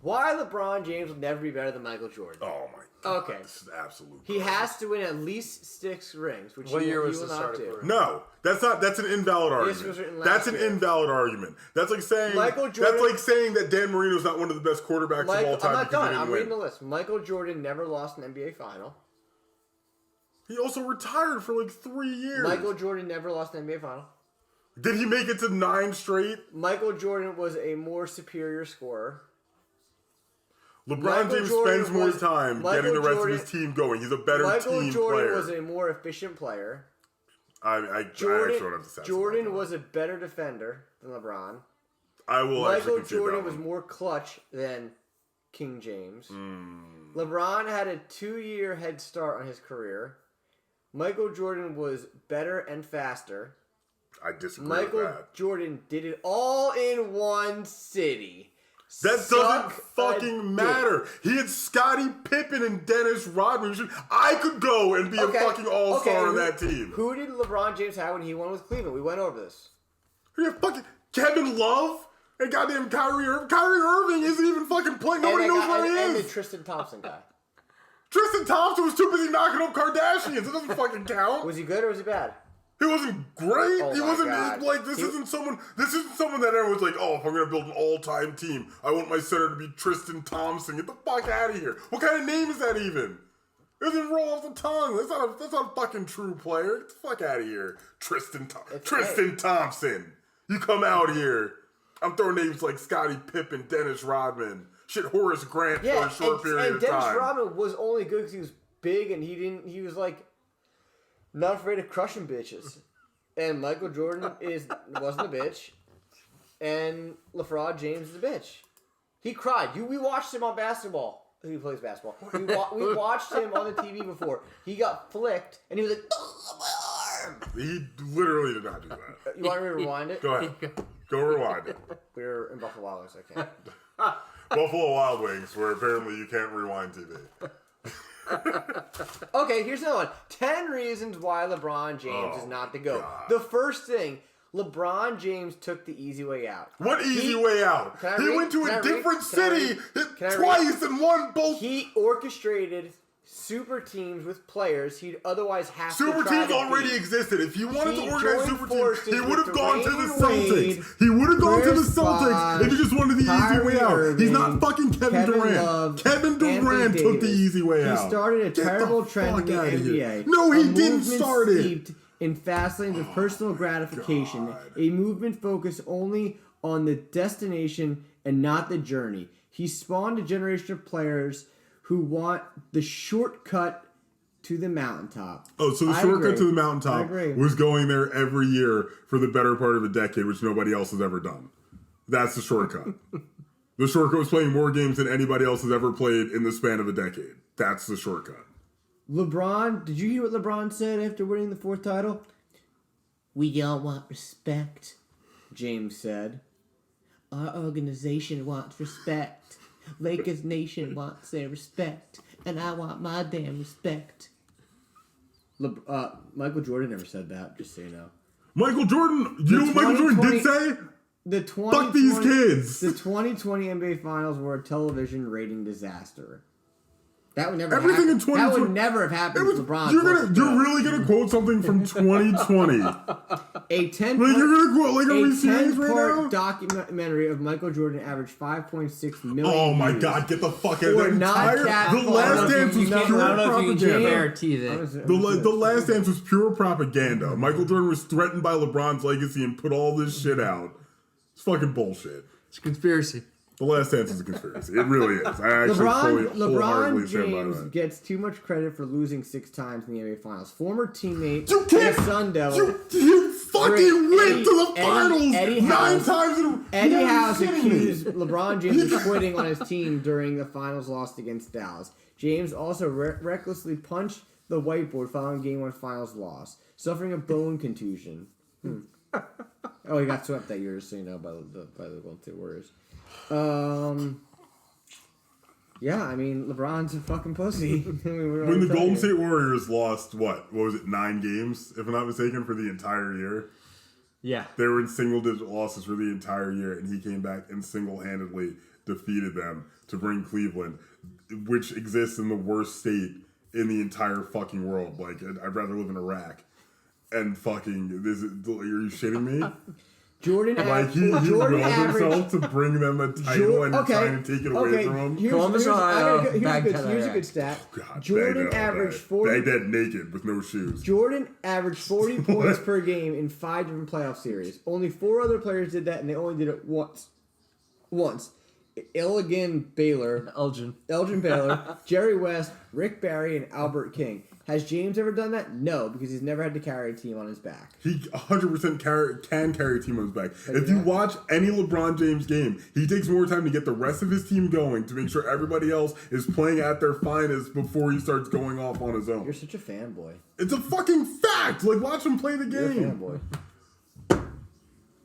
why LeBron James will never be better than Michael Jordan. Oh my Okay. This is absolute. He has to win at least 6 rings, which What he year will was the not start of do. career? No, that's an invalid argument. was written last That's an year. invalid argument. That's like saying Michael that's Jordan- like saying that Dan Marino's not one of the best quarterbacks of all time. I'm not because done. he didn't I'm win. reading the list. Michael Jordan never lost an NBA final. He also retired for like 3 years. Michael Jordan never lost an NBA final. Did he make it to 9 straight? Michael Jordan was a more superior scorer. LeBron Michael James Jordan spends more was- time Michael getting the rest Jordan- of his team going. He's a better Michael team Jordan player. was a more efficient player. I actually don't have to say Jordan was a better defender than LeBron. I will Michael actually concede Jordan that was one. more clutch than King James. Hmm. LeBron had a 2-year head start on his career. Michael Jordan was better and faster. I disagree Michael with that. Jordan did it all in one city. That Suck doesn't a fucking dick. matter. He had Scottie Pippen and Dennis Rodman. I could go and be a fucking all-star on that team. Who did LeBron James have when he won with Cleveland? We went over this. You have fucking Kevin Love and goddamn Kyrie Irving. Kyrie Irving isn't even fucking playing. Nobody knows where he And the is. Tristan Thompson guy. Tristan Thompson was too busy knocking up Kardashians. It doesn't fucking count. Was he good or was he bad? He wasn't great. Oh he my wasn't God. like this. Isn't someone that everyone's like, oh, if I'm gonna build an all-time team, I want my center to be Tristan Thompson. Get the fuck out of here. What kind of name is that even? It doesn't roll off the tongue. That's not a fucking true player. Get the fuck out of here, Tristan Thompson. You come out here. I'm throwing names like Scottie Pippen, Dennis Rodman, shit, Horace Grant for a short period of Dennis time. Rodman was only good because he was big and he was like not afraid of crushing bitches. And Michael Jordan wasn't a bitch, and LeBron James is a bitch. He cried. We watched him on basketball. He plays basketball. We watched him on the TV before. He got flicked, and he was like, "Oh, my arm!" He literally did not do that. You want me to rewind it? Go ahead. Go rewind it. We were in Buffalo Wild Wings. I can't. Buffalo Wild Wings, where apparently you can't rewind TV. Okay, here's another one. 10 reasons why LeBron James is not the GOAT. God. The first thing, LeBron James took the easy way out. What easy way out? Can I He read? went to Can I a read? different Can I city Can I twice and won both. He orchestrated super teams with players he'd otherwise have Super to try teams to already beat. existed. If he wanted He to organize joined super teams, forces he with would have gone to the Dwayne Celtics. Wade, He would have gone to the Chris Celtics if he just wanted the easy way out. Kyrie He's not Irving, fucking Kevin Kevin Durant. Love, Kevin Durant Anthony took the Davis. easy way out. He started a Get terrible the trend in the fuck outta here. NBA. No, he A didn't movement start it. steeped in fast lanes of personal gratification. God. A movement focused only on the destination and not the journey. He spawned a generation of players who want the shortcut to the mountaintop. Oh, so the I shortcut agree. to the I mountaintop agree. was going there every year for the better part of a decade, which nobody else has ever done. That's the shortcut. The shortcut was playing more games than anybody else has ever played in the span of a decade. That's the shortcut. LeBron, did you hear what LeBron said after winning the 4th title? We all want respect, James said. Our organization wants respect. Lakers Nation wants their respect. And I want my damn respect. Michael Jordan never said that, just so you know. Michael Jordan, you know what Michael Jordan did say? The Fuck these kids. The 2020 NBA Finals were a television rating disaster. That would never Everything happen. in 2020 That would never have happened with LeBron. You're really gonna quote something from 2020. A 10 Like you're gonna quote like a series right now? documentary of Michael Jordan averaged 5.6 million Oh my views. god, get the fuck out of Or that not entire cat The Last photos. Dance was You can't- pure I don't know if you can propaganda. guarantee that. The Last Dance was pure propaganda. Michael Jordan was threatened by LeBron's legacy and put all this shit out. It's fucking bullshit. It's a conspiracy. The Last Dance is a conspiracy. It really is. I actually wholeheartedly LeBron stand by James that. gets too much credit for losing 6 times in the NBA Finals. Former teammate You can't. the Sun Devil. You fucking went to the finals Eddie 9 House- times in a row. Eddie You House gotta be kidding me. accused LeBron James of quitting on his team during the finals loss against Dallas. James also recklessly punched the whiteboard following Game 1 finals loss, suffering a bone contusion. Oh, he got swept that year, just so you know, by the Golden State Warriors. Yeah, I mean, LeBron's a fucking pussy. When the Golden State Warriors lost, what was it, 9 games, if I'm not mistaken, for the entire year? Yeah. They were in single-digit losses for the entire year, and he came back and single-handedly defeated them to bring Cleveland which exists in the worst state in the entire fucking world. Like, I'd rather live in Iraq. And fucking, are you shitting me? Jordan willed himself to bring them a title and trying to take it away from him. Here's a good stat. God, Jordan averaged 40. Baghdad naked with no shoes. Jordan averaged 40 points per game in 5 different playoff series. Only 4 other players did that, and they only did it once. Elgin Baylor, Jerry West, Rick Barry, and Albert King. Has James ever done that? No, because he's never had to carry a team on his back. He 100% can carry a team on his back. If you watch any LeBron James game, he takes more time to get the rest of his team going to make sure everybody else is playing at their finest before he starts going off on his own. You're such a fanboy. It's a fucking fact! Like, watch him play the game. You're a fanboy.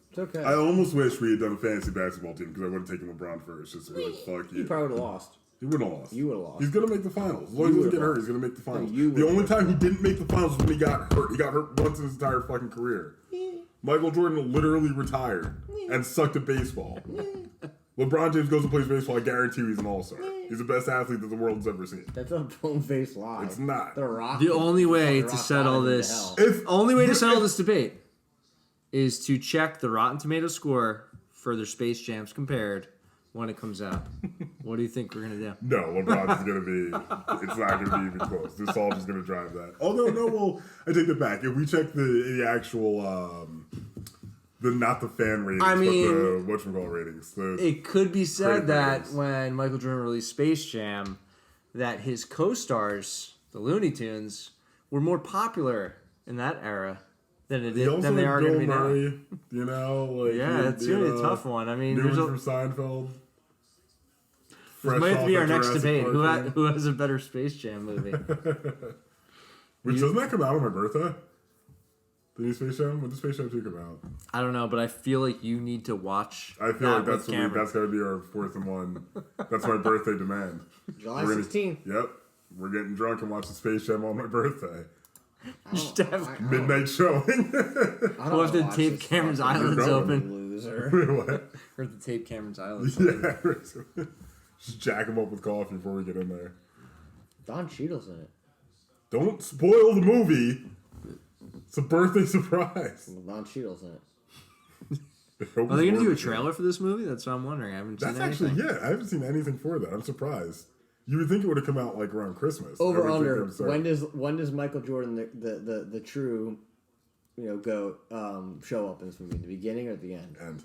It's okay. I almost wish we had done a fantasy basketball team because I would have taken LeBron first. Just to be like, fuck you. You probably would have lost. He wouldn't have lost. You would have lost. He's going to make the finals. As long as he doesn't get hurt, he's going to make the finals. The only time he didn't make the finals was when he got hurt. He got hurt once in his entire fucking career. Michael Jordan literally retired and sucked at baseball. LeBron James goes and plays baseball. I guarantee you he's an all-star. He's the best athlete that the world's ever seen. That's a bone-faced lie. It's not. The only way to settle this... this debate is to check the Rotten Tomatoes score for their Space Jams compared when it comes out. What do you think we're going to do? No, LeBron's going to be... It's not going to be even close. This all is going to drive that. Although, no, well, I take it back. If we check the actual... not the fan ratings, but the whatchamacallit ratings. It could be said that when Michael Jordan released Space Jam, that his co-stars, the Looney Tunes, were more popular in that era than they are going to be now. You know, like it's going to be a tough one. I mean, there's from Seinfeld. This might be our next debate. Who has a better Space Jam movie? Which doesn't that come out on my birthday? The new Space Jam? When did Space Jam 2 come out? I don't know, but I feel like you need to watch. I feel like that's got to be our 4th and 1. That's my birthday demand. July 16th. Yep. We're getting drunk and watching Space Jam on my birthday. Midnight showing. We'll have to tape Cameron's Islands open. Loser. What? Or the tape Cameron's Islands open. Yeah. Just jack him up with coffee before we get in there. Don Cheadle's in it. Don't spoil the movie. It's a birthday surprise. Don Cheadle's in it. Are they going to do a trailer for this movie? That's what I'm wondering. I haven't seen anything. I haven't seen anything for that. I'm surprised. You would think it would have come out like around Christmas. Over under. When does Michael Jordan, the true, GOAT, show up in this movie? The beginning or at the end? End.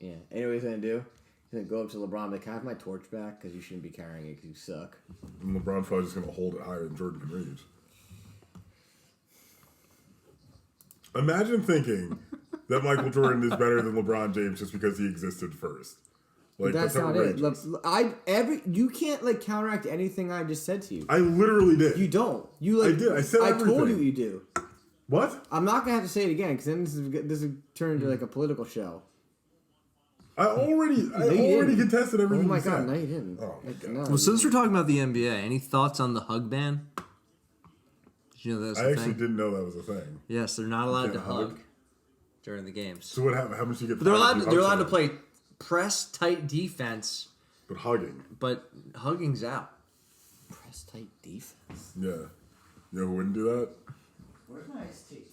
Yeah. You know what he's gonna do? He's gonna go up to LeBron and be like, "Can I have my torch back? Because you shouldn't be carrying it because you suck." And LeBron's probably just gonna hold it higher than Jordan can reach. Imagine thinking that Michael Jordan is better than LeBron James just because he existed first. Like, that's not outrageous. It. You can't counteract anything I just said to you. I literally did. You don't. I did. I said everything. I told you you do. What? I'm not gonna have to say it again because then this is turn into a political show. I already contested everything. Oh my you god, said. no you didn't. Oh my god. Well, since we're talking about the NBA, any thoughts on the hug ban? Did you know that was a thing? I actually didn't know that was a thing. Yes, they're not allowed to hug during the games. So what happened? How much you get? But they're allowed to play press tight defense. But hugging. But hugging's out. Press tight defense. Yeah. You know who wouldn't do that? Where's my iced tea?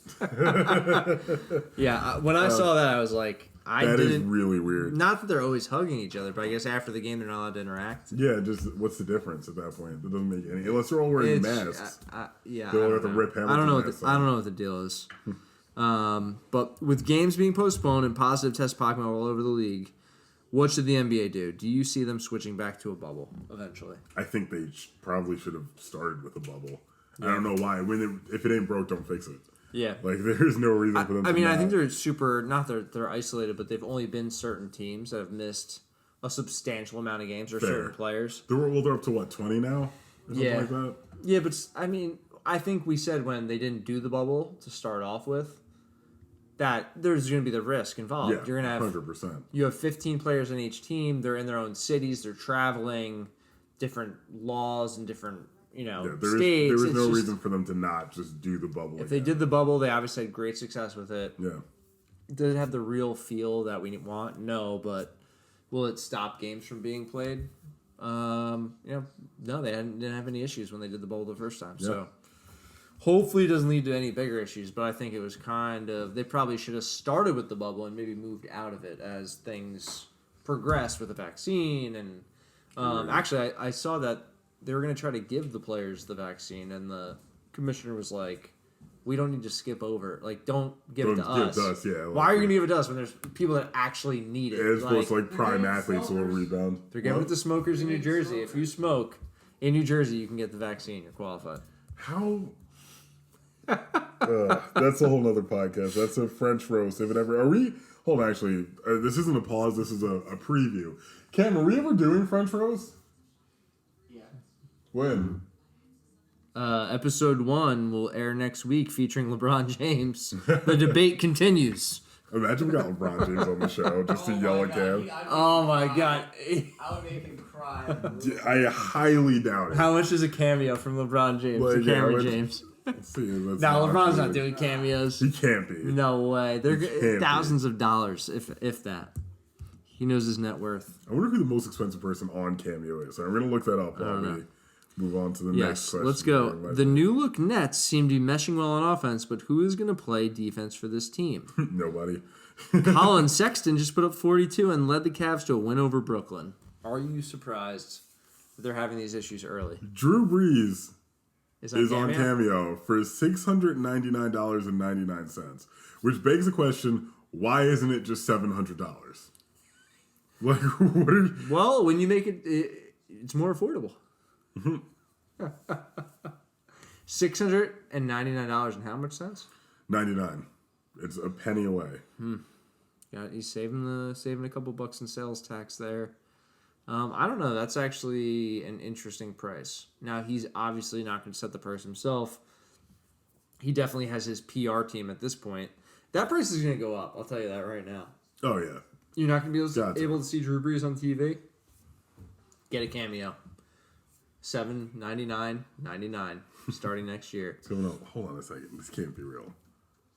Yeah, when I saw that, I was like, that is really weird. Not that they're always hugging each other, but I guess after the game they're not allowed to interact. Yeah, just what's the difference at that point? It doesn't make any. Unless they're all wearing masks. Yeah, they'll have to rip Hamilton. I don't know what the deal is. But with games being postponed and positive tests popping all over the league, what should the NBA do? Do you see them switching back to a bubble eventually? I think they probably should have started with a bubble. Yeah. I don't know why. If it ain't broke, don't fix it. Yeah. There's no reason for them to I think they're they're isolated, but they've only been certain teams that have missed a substantial amount of games or certain players. They're up to what, 20 now? Or something like that? Yeah, but I think we said when they didn't do the bubble to start off with that there's going to be the risk involved. Yeah, you're going to have 100%. You have 15 players in each team. They're in their own cities. They're traveling, different laws and different states. There was no reason for them to not just do the bubble. If they did the bubble, they obviously had great success with it. Yeah. Does it have the real feel that we want? No, but will it stop games from being played? No, they didn't have any issues when they did the bowl the first time. Yep. So hopefully it doesn't lead to any bigger issues, but I think it was they probably should have started with the bubble and maybe moved out of it as things progressed with the vaccine. And actually, I saw that they were going to try to give the players the vaccine, and the commissioner was like, we don't need to skip over. Like, don't give it to us. Yeah, why are you going to give it to us when there's people that actually need it? It's supposed to, prime athletes will rebound. They're giving it to smokers in New Jersey. If you smoke in New Jersey, you can get the vaccine. You're qualified. How? That's a whole other podcast. That's a French roast. If it ever... Are we... Hold on, actually. This isn't a pause. This is a preview. Cam, are we ever doing French roast? Yeah. When? Episode 1 will air next week featuring LeBron James. The debate continues. Imagine we got LeBron James on the show just to yell at Cam. Oh my God. I would make him cry. I highly doubt it. How much is a cameo from LeBron James to Cameron James? Let's see. No, LeBron's not doing cameos. He can't be. No way. They're thousands of dollars, if that. He knows his net worth. I wonder who the most expensive person on Cameo is. So I'm going to look that up while we move on to the next question. Let's go. The new look Nets seem to be meshing well on offense, but who is going to play defense for this team? Nobody. Colin Sexton just put up 42 and led the Cavs to a win over Brooklyn. Are you surprised that they're having these issues early? Drew Brees is on Cameo? Cameo for $699.99, which begs the question, why isn't it just $700? Like, what are... Well, when you make it, it's more affordable. $699 and how much cents? 99. It's a penny away. Yeah, he's saving a couple bucks in sales tax there. I don't know. That's actually an interesting price. Now, he's obviously not going to set the price himself. He definitely has his PR team at this point. That price is going to go up. I'll tell you that right now. Oh, yeah. You're not going to be able to see Drew Brees on TV? Get a Cameo. $799.99 starting next year. So, no, hold on a second. This can't be real.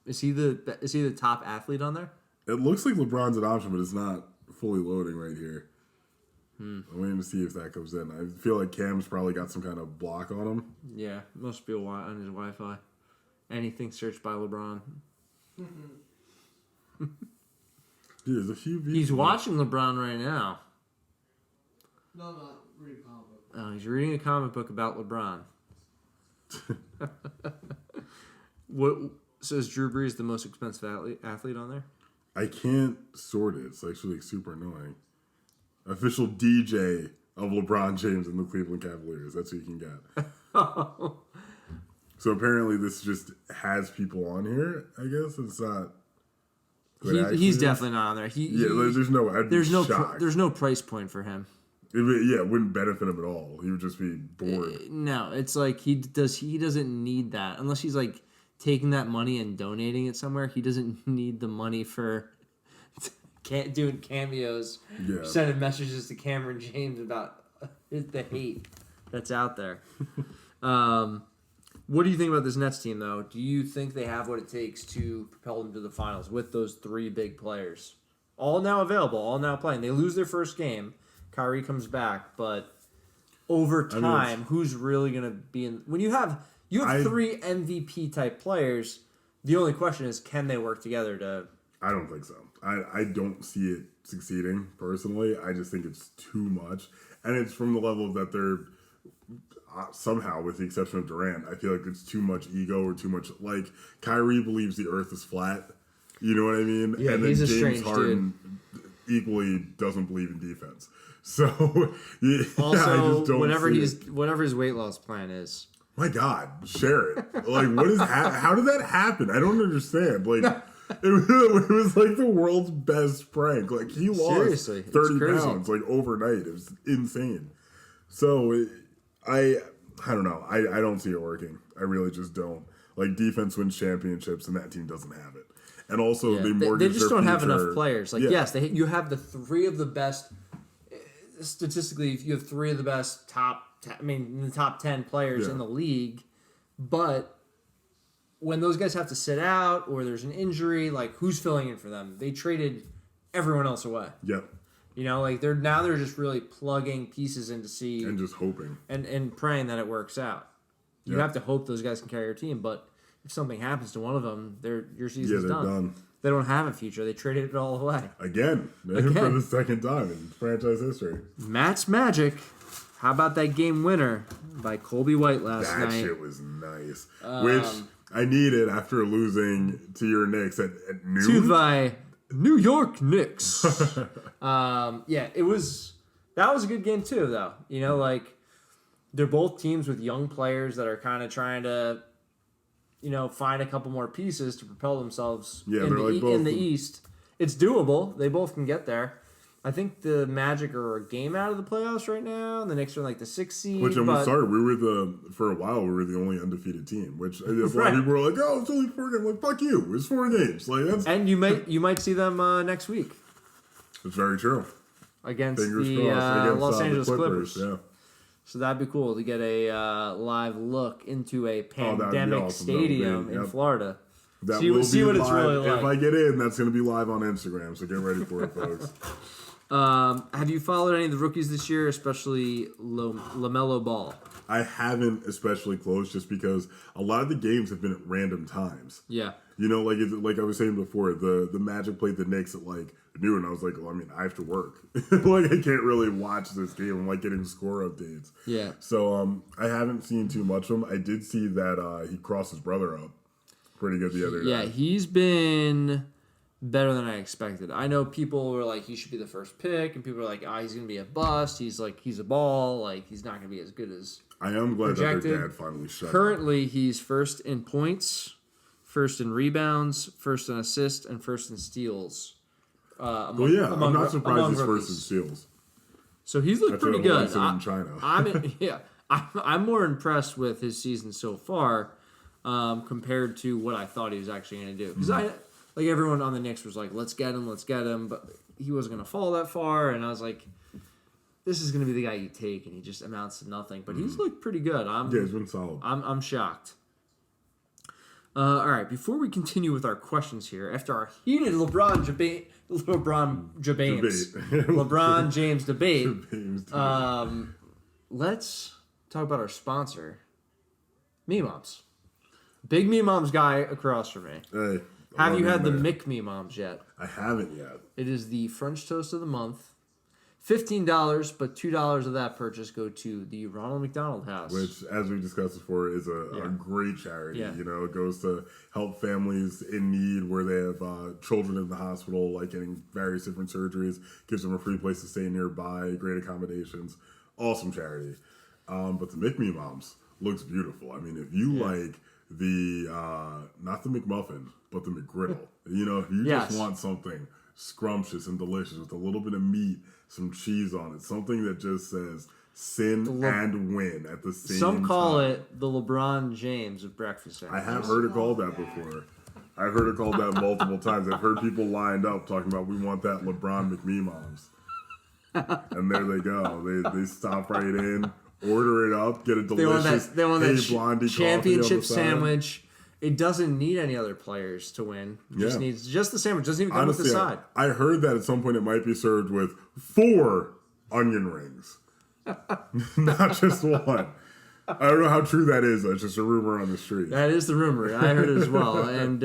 Is he the top athlete on there? It looks like LeBron's an option, but it's not fully loading right here. I'm waiting to see if that comes in. I feel like Cam's probably got some kind of block on him. Yeah, must be on his Wi-Fi. Anything searched by LeBron. Dude, there's a few views. He's watching LeBron right now. No, I'm not reading a comic book. Oh, he's reading a comic book about LeBron. What says Drew Brees the most expensive athlete on there? I can't sort it. It's actually super annoying. Official DJ of LeBron James and the Cleveland Cavaliers. That's who you can get. So apparently this just has people on here. I guess it's not. He's definitely not on there. There's no price point for him. It wouldn't benefit him at all. He would just be bored. No, it's like he doesn't need that unless he's like taking that money and donating it somewhere. He doesn't need the money for doing cameos, sending messages to Cameron James about the hate that's out there. What do you think about this Nets team, though? Do you think they have what it takes to propel them to the finals with those three big players? All now available, all now playing. They lose their first game. Kyrie comes back, but over time, who's really going to be in... When you have three MVP-type players, the only question is, can they work together to... I don't think so. I don't see it succeeding, personally. I just think it's too much. And it's from the level that they're... somehow, with the exception of Durant, I feel like it's too much ego or too much... Like, Kyrie believes the earth is flat. You know what I mean? Yeah, and then he's a James strange Harden equally doesn't believe in defense. So, also, I just don't whatever his weight loss plan is. My God, share it. Like, what is how did that happen? I don't understand. Like, it was like the world's best prank. Like, he lost 30 pounds like overnight. It was insane. So, I don't know. I don't see it working. I really just don't. Like, defense wins championships, and that team doesn't have it. And also, they just don't have enough players. Like, yes, you have the three of the best. Statistically, you have three of the best the top 10 players in the league. But when those guys have to sit out or there's an injury, like, who's filling in for them? They traded everyone else away. Yep. You know, like they're just really plugging pieces in to see and just hoping and praying that it works out. You have to hope those guys can carry your team, but if something happens to one of them, your season's done. They don't have a future. They traded it all away. Again. For the second time in franchise history. Matt's Magic. How about that game winner by Colby White last night? That shit was nice. Which I needed after losing to your Knicks at noon. To thy New York Knicks. That was a good game too, though. You know, like they're both teams with young players that are kind of trying to, you know, find a couple more pieces to propel themselves in the East. It's doable. They both can get there. I think the Magic are a game out of the playoffs right now, and the Knicks are like the 6th seed. Which for a while we were the only undefeated team. Which a lot of people were like, "Oh, it's only 4 games." Like, fuck you! It's 4 games. Like that's. And you might see them next week. It's very true. Against Los Angeles Clippers. Yeah. So that'd be cool to get a live look into a pandemic stadium in Florida. See what it's really like. If I get in, that's going to be live on Instagram. So get ready for it, folks. Have you followed any of the rookies this year, especially LaMelo Ball? I haven't especially close just because a lot of the games have been at random times. Yeah. You know, like I was saying before, the Magic played the Knicks at like noon. I was like, well, I mean, I have to work. Like, I can't really watch this game. I'm like getting score updates. Yeah. So I haven't seen too much of him. I did see that he crossed his brother up pretty good the other day. Yeah, he's been better than I expected. I know people were like, he should be the first pick, and people are like, he's going to be a bust. He's a ball. Like, he's not going to be as good as I am glad projected. that their dad finally shut up. Currently, he's first in points, first in rebounds, first in assists, and first in steals. I'm not surprised he's first in steals. So he's looked pretty good. In China. I'm more impressed with his season so far compared to what I thought he was actually going to do. Because like everyone on the Knicks was like, let's get him, but he wasn't going to fall that far, and I was like, this is going to be the guy you take, and he just amounts to nothing. But he's looked pretty good. He's been solid. I'm shocked. All right, before we continue with our questions here, after our heated LeBron James debate, let's talk about our sponsor, Me Moms. Big Me Moms guy across from me. Hey, have you had the Mick Me Moms yet? I haven't yet. It is the French toast of the month. $15, but $2 of that purchase go to the Ronald McDonald House. Which, as we discussed before, is a great charity. Yeah. You know, it goes to help families in need where they have children in the hospital, like getting various different surgeries, gives them a free place to stay nearby, great accommodations. Awesome charity. But the Mick Me Moms looks beautiful. I mean, if you like the, not the McMuffin, but the McGriddle, you know, if you just want something scrumptious and delicious with a little bit of meat, some cheese on it, something that just says sin and win at the same time. Some call it the LeBron James of breakfast sandwiches. I have heard it called that before. I've heard it called that multiple times. I've heard people lined up talking about, we want that LeBron McMemoms. And there they go. They stop right in, order it up, get a delicious Blondie championship sandwich. It doesn't need any other players to win. It just needs just the sandwich. It doesn't even come with the side. I heard that at some point it might be served with 4 onion rings. Not just one. I don't know how true that is. That's just a rumor on the street. That is the rumor. I heard it as well. And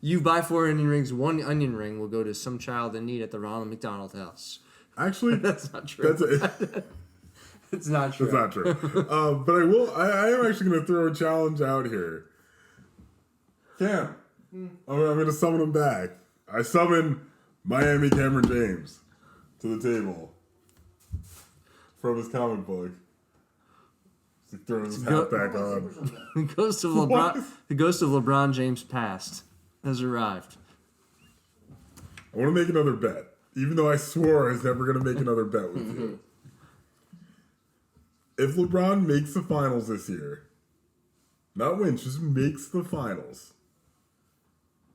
you buy 4 onion rings, 1 onion ring will go to some child in need at the Ronald McDonald House. Actually, that's not true. It's not true. It's not true. But I am actually going to throw a challenge out here. Cam, I'm going to summon him back. I summon Miami Cameron James to the table from his comic book. He's throwing his hat back on. The ghost of LeBron James past has arrived. I want to make another bet, even though I swore I was never going to make another bet with you. If LeBron makes the finals this year, not wins, just makes the finals,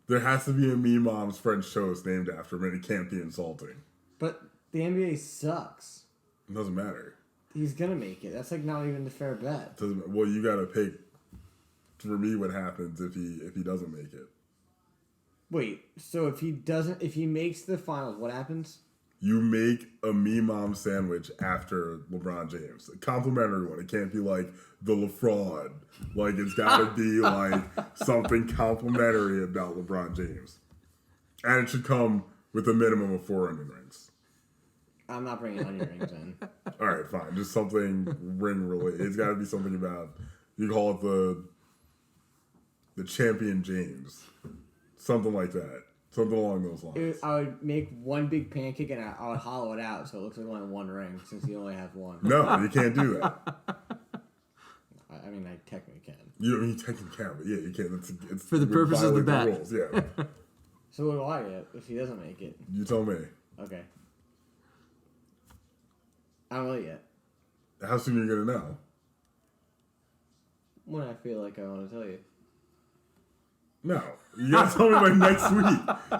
there has to be a Me Mom's French toast named after him, and it can't be insulting. But the NBA sucks. It doesn't matter. He's gonna make it. That's like not even the fair bet. Well, you gotta pick for me what happens if he doesn't make it. Wait, so if he makes the finals, what happens? You make a Me Mom sandwich after LeBron James. A complimentary one. It can't be like the LaFraud. Like, it's got to be like something complimentary about LeBron James. And it should come with a minimum of 4 onion rings. I'm not bringing onion rings in. All right, fine. Just something ring related. It's got to be something about, you call it the Champion James. Something like that. Something along those lines. I would make one big pancake and I would hollow it out so it looks like only one ring since he only has one. No, you can't do that. I mean, I technically can. You technically can, but yeah, you can't. It's For the purpose of the bet. Rules, yeah. So what do I get if he doesn't make it? You tell me. Okay. I don't know yet. How soon are you going to know? When I feel like I want to tell you. No. You got to tell me by next week.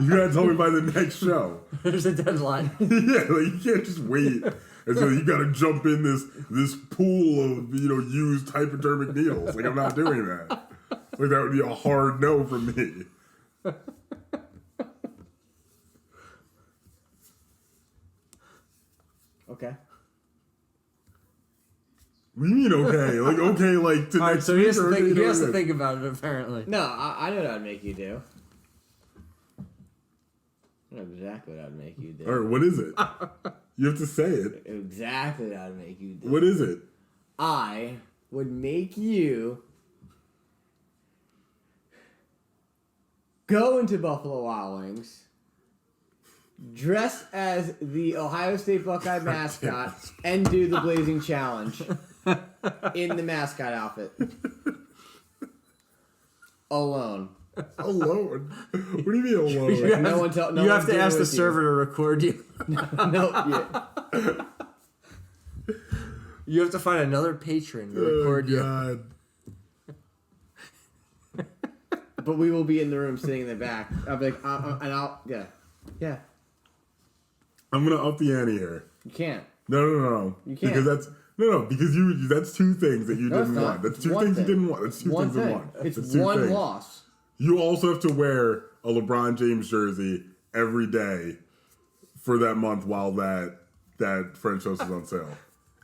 You got to tell me by the next show. There's a deadline. Yeah, like you can't just wait. And so you got to jump in this pool of, used hypodermic needles. Like, I'm not doing that. Like, that would be a hard no from me. Okay. What do you mean okay? Like to All right, next so week? he has to think about it, apparently. No, I know what I'd make you do. I know exactly what I'd make you do. All right, what is it? You have to say it. Exactly what I'd make you do. What is it? I would make you go into Buffalo Wild Wings, dress as the Ohio State Buckeye mascot, and do the Blazing Challenge in the mascot outfit. Alone. Alone? What do you mean alone? You have to ask the server to record you. Yeah. You have to find another patron to record you. God. But we will be in the room sitting in the back. I'll be like, yeah. I'm gonna up the ante here. You can't. No. You can't. Because that's that's two things that you didn't want. That's two things you didn't want. That's two things you want. It's That's two one things. loss. You also have to wear a LeBron James jersey every day for that month while that French toast is on sale.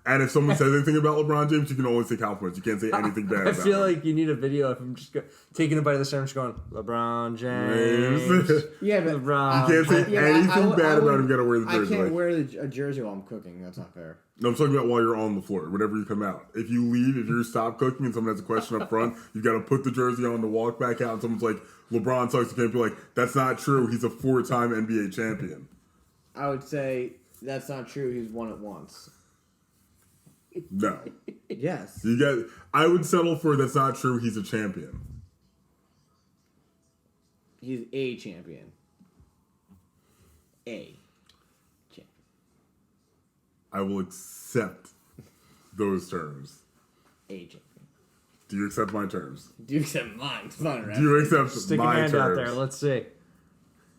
And if someone says anything about LeBron James, you can only say compliments. You can't say anything bad about him. I feel like you need a video of him just taking a bite of the sandwich going, LeBron James. Yeah, but LeBron. You can't say anything bad about him. You gotta wear the jersey. I can't wear a jersey while I'm cooking. That's not fair. No, I'm talking about while you're on the floor, whenever you come out. If you leave, if you stop cooking and someone has a question up front, you got to put the jersey on to walk back out and someone's like, LeBron sucks. You can't be like, that's not true. He's a 4-time NBA champion. I would say that's not true. He's won it once. No. Yes. I would settle for that's not true. He's a champion. He's a champion. A champion. I will accept those terms. A champion. Do you accept my terms? Do you accept mine? It's fun, right? Do you accept Stick my a hand terms? out there. Let's see.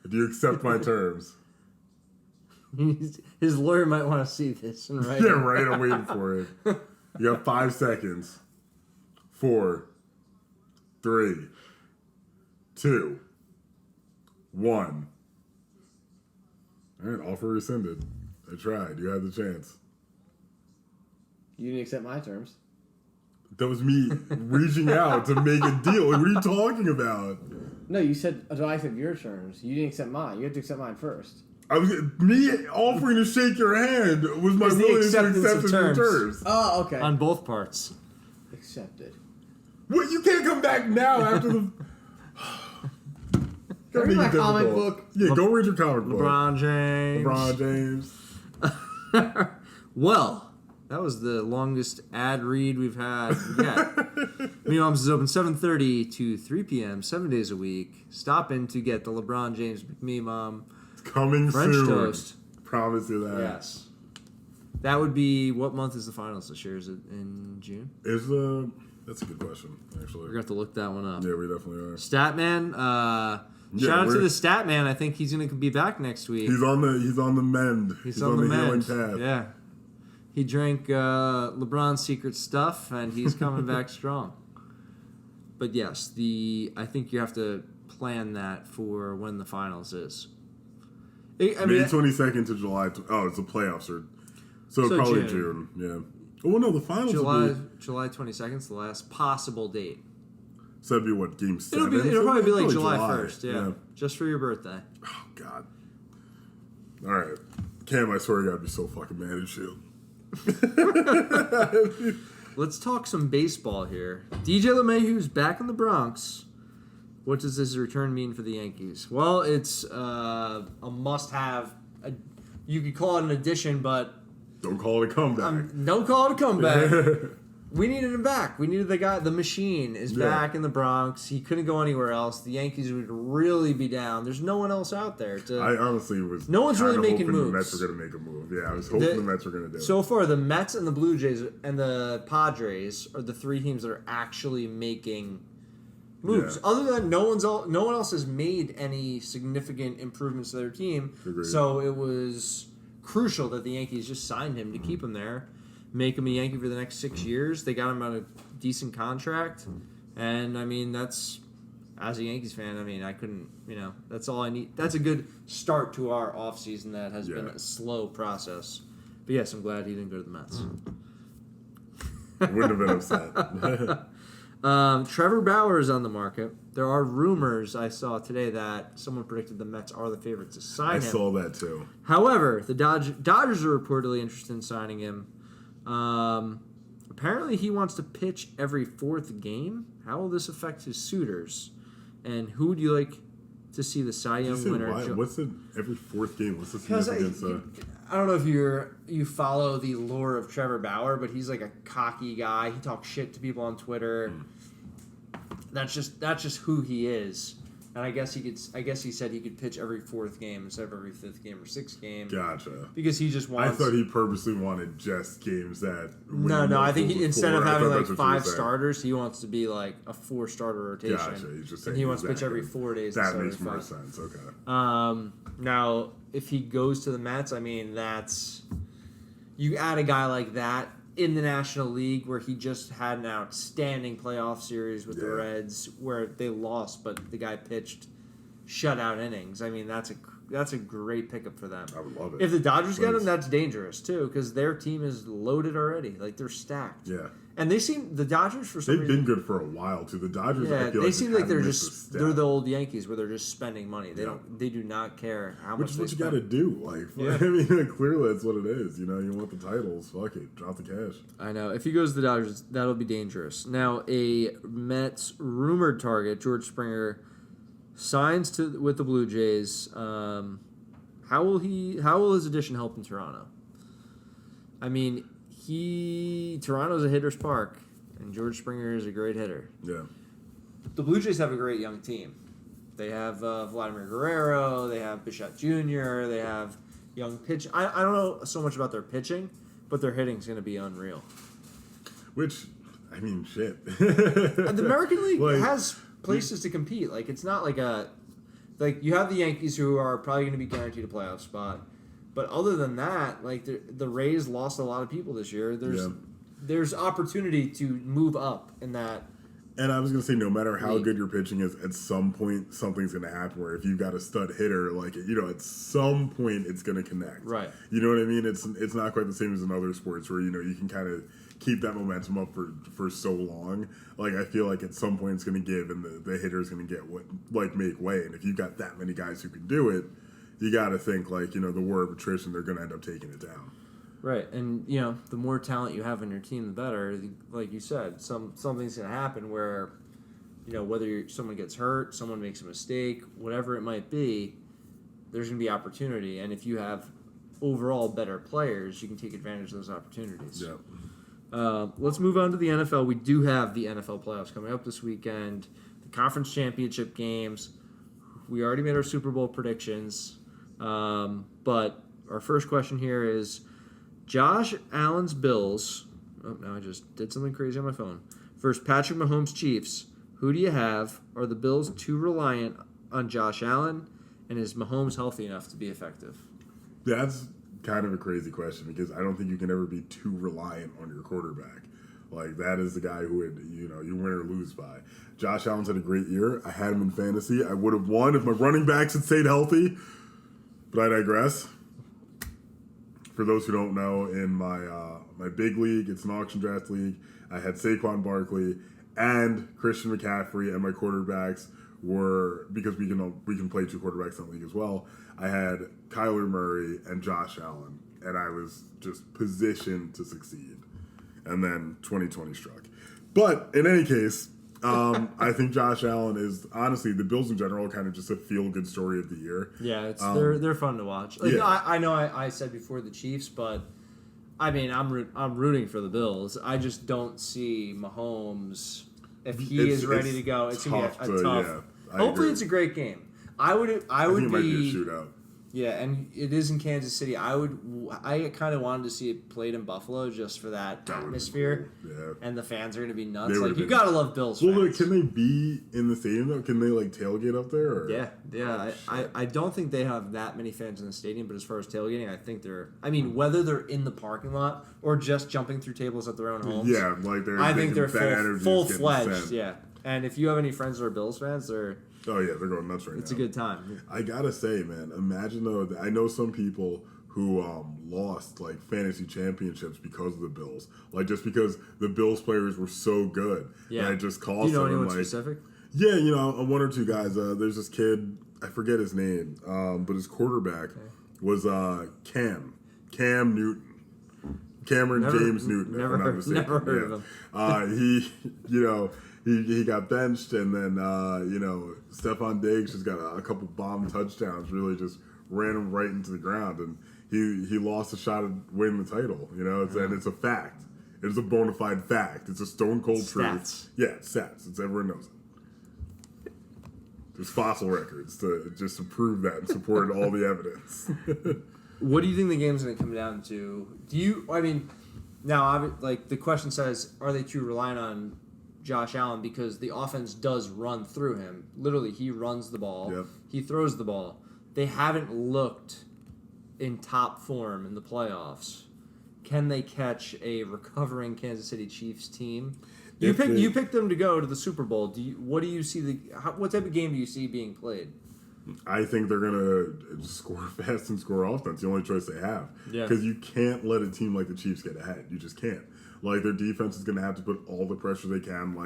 Do you accept my terms? His lawyer might want to see this. Right? Yeah, right. I'm waiting for it. You got 5 seconds. 4, 3, 2, 1. All right, offer rescinded. I tried. You had the chance. You didn't accept my terms. That was me reaching out to make a deal. Like, what are you talking about? No, you said, so I accept your terms. You didn't accept mine. You have to accept mine first. Me offering to shake your hand was my willingness to accept the terms. Oh, okay. On both parts. Accepted. What? You can't come back now after the... Go read my comic book. Yeah, go read your comic book. LeBron James. Well, that was the longest ad read we've had yet. Me Moms is open 7:30 to 3 p.m. 7 days a week. Stop in to get the LeBron James Me Mom Coming French soon. toast. Promise you that. Yes. That would be, what month is the finals this year? Is it in June? That's a good question, actually. We're going to have to look that one up. Yeah, we definitely are. Statman, shout out to the Statman. I think he's going to be back next week. He's on the mend. He's on the healing path. Yeah. He drank LeBron's secret stuff, and he's coming back strong. But yes, I think you have to plan that for when the finals is. May 22nd to July. It's the playoffs, so probably June. Yeah. Oh no, the finals. July 22nd is the last possible date. So that'd be what, game 7? It'll probably be like July 1st. Yeah, just for your birthday. Oh God. All right, Cam. I swear to God, I'd be so fucking mad at you. Let's talk some baseball here. DJ LeMahieu's back in the Bronx. What does his return mean for the Yankees? Well, it's a must-have. You could call it an addition, but don't call it a comeback. Don't call it a comeback. We needed him back. We needed the guy. The machine is back in the Bronx. He couldn't go anywhere else. The Yankees would really be down. There's no one else out there. I honestly was. No one's really making moves. The Mets were going to make a move. Yeah, I was hoping the Mets were going to do it. So far, the Mets and the Blue Jays and the Padres are the three teams that are actually making moves. Yeah. Other than no one else has made any significant improvements to their team. Agreed. So it was crucial that the Yankees just signed him to keep him there. Make him a Yankee for the next 6 years. They got him on a decent contract. And, I mean, that's, as a Yankees fan, I mean, I couldn't, that's all I need. That's a good start to our offseason that has been a slow process. But, yes, I'm glad he didn't go to the Mets. Wouldn't have been upset. Trevor Bauer is on the market. There are rumors I saw today that someone predicted the Mets are the favorites to sign him. I saw that, too. However, the Dodgers are reportedly interested in signing him. Apparently he wants to pitch every fourth game. How will this affect his suitors? And who would you like to see the Cy Young winner? What's the every fourth game? What's the significance? I don't know if you follow the lore of Trevor Bauer, but he's like a cocky guy. He talks shit to people on Twitter. That's just who he is. And I guess he said he could pitch every fourth game instead of every fifth game or sixth game. Gotcha. Because he just wants. I thought he purposely wanted just games that. No. I think instead of having like 5 starters, he wants to be like a 4-starter rotation. Gotcha. He's just saying and he wants to pitch every 4 days. That makes more sense. Okay. Now, if he goes to the Mets, I mean, that's you add a guy like that in the National League where he just had an outstanding playoff series with the Reds where they lost, but the guy pitched shutout innings. I mean, that's a great pickup for them. I would love it. If the Dodgers get him, that's dangerous too because their team is loaded already. Like they're stacked. Yeah. And the Dodgers for some reason. They've been good for a while too. The Dodgers, I feel they seem like they're the old Yankees where they're just spending money. They do not care how much. Which is what you got to do. Like, I mean, clearly that's what it is. You want the titles. Fuck it, drop the cash. I know. If he goes to the Dodgers, that'll be dangerous. Now, a Mets rumored target, George Springer, signs with the Blue Jays. How will his addition help in Toronto? I mean. Toronto's a hitter's park, and George Springer is a great hitter. Yeah. The Blue Jays have a great young team. They have Vladimir Guerrero. They have Bichette Jr. They have young pitch. I don't know so much about their pitching, but their hitting's going to be unreal. Which, I mean, shit. The American League has places to compete. Like it's not like you have the Yankees who are probably going to be guaranteed a playoff spot. But other than that, like the Rays lost a lot of people this year. There's opportunity to move up in that. And I was gonna say, no matter how good your pitching is, at some point something's gonna happen. Where if you've got a stud hitter, like at some point it's gonna connect. Right. You know what I mean? It's not quite the same as in other sports where you can kind of keep that momentum up for so long. Like I feel like at some point it's gonna give, and the hitter's gonna get make way. And if you've got that many guys who can do it. You got to think, the war of attrition, they're going to end up taking it down. Right. And, the more talent you have on your team, the better. Like you said, something's going to happen where, whether someone gets hurt, someone makes a mistake, whatever it might be, there's going to be opportunity. And if you have overall better players, you can take advantage of those opportunities. Yeah. Let's move on to the NFL. We do have the NFL playoffs coming up this weekend, the conference championship games. We already made our Super Bowl predictions. But our first question here is Josh Allen's Bills. Oh, now I just did something crazy on my phone. Versus Patrick Mahomes' Chiefs. Who do you have? Are the Bills too reliant on Josh Allen? And is Mahomes healthy enough to be effective? That's kind of a crazy question because I don't think you can ever be too reliant on your quarterback. Like, that is the guy who would, you win or lose by. Josh Allen's had a great year. I had him in fantasy. I would have won if my running backs had stayed healthy. But I digress. For those who don't know, in my my big league, it's an auction draft league. I had Saquon Barkley and Christian McCaffrey, and my quarterbacks were, because we can play two quarterbacks in the league as well. I had Kyler Murray and Josh Allen, and I was just positioned to succeed. And then 2020 struck. But in any case, I think Josh Allen is, honestly, the Bills in general, kind of just a feel-good story of the year. Yeah, it's they're fun to watch. Like, yeah. I know I said before the Chiefs, but I mean I'm rooting for the Bills. I just don't see Mahomes if he is ready to go. It's gonna be a tough. Yeah, hopefully, it's a great game. I would think it might be a shootout. Yeah, and it is in Kansas City. I kind of wanted to see it played in Buffalo just for that atmosphere. Cool. Yeah. And the fans are going to be nuts. Like, you got to love Bills fans. Well, can they be in the stadium, though? Can they, tailgate up there? Or? Yeah. I don't think they have that many fans in the stadium, but as far as tailgating, I think whether they're in the parking lot or just jumping through tables at their own homes. Yeah, I think they're full-fledged, yeah. And if you have any friends that are Bills fans, oh, yeah, they're going nuts right now. It's a good time. I gotta say, man, imagine though, I know some people who lost fantasy championships because of the Bills. Just because the Bills players were so good. Yeah. And it just cost them. Do you know anyone specific? Yeah, one or two guys. There's this kid, I forget his name, but his quarterback was Cam Newton. James Newton. Never heard of him. He got benched, and then Stephon Diggs just got a couple bomb touchdowns. Really, just ran him right into the ground, and he lost a shot at winning the title. And it's a fact. It is a bona fide fact. It's a stone cold truth. Yeah, stats. Everyone knows it. There's fossil records to prove that and support all the evidence. What do you think the game's going to come down to? Now, the question says, are they too reliant on Josh Allen, because the offense does run through him. Literally, he runs the ball. Yep. He throws the ball. They haven't looked in top form in the playoffs. Can they catch a recovering Kansas City Chiefs team? You picked them to go to the Super Bowl. What do you see what type of game do you see being played? I think they're gonna score fast and score offense. The only choice they have. Yeah. Because you can't let a team like the Chiefs get ahead. You just can't. Their defense is going to have to put all the pressure they can.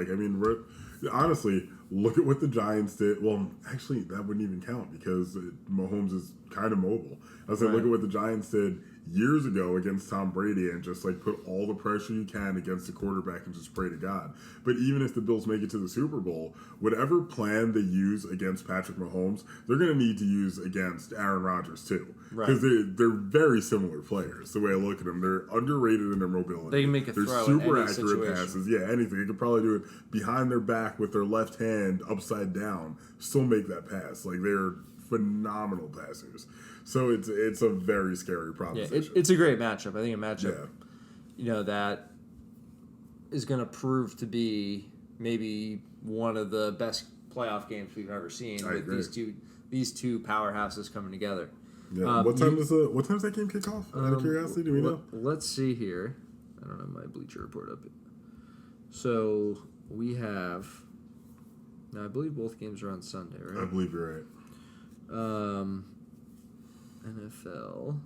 Honestly, look at what the Giants did. Well, actually, that wouldn't even count because Mahomes is kind of mobile. I was saying, look at what the Giants did years ago against Tom Brady and just put all the pressure you can against the quarterback and just pray to God. But even if the Bills make it to the Super Bowl, whatever plan they use against Patrick Mahomes, they're going to need to use against Aaron Rodgers too. Because they're very similar players. The way I look at them, they're underrated in their mobility. They can make a throw. They're super in any accurate situation. passes. Yeah, anything. They could probably do it behind their back with their left hand upside down. Still make that pass. They're phenomenal passers. So it's a very scary proposition. Yeah, it's a great matchup. I think a matchup, that is going to prove to be maybe one of the best playoff games we've ever seen. I agree. These two powerhouses coming together. Yeah. What time does that game kick off? Out of curiosity, do we know? Let's see here. I don't have my Bleacher Report up. So we have. Now I believe both games are on Sunday, right? I believe you're right. NFL.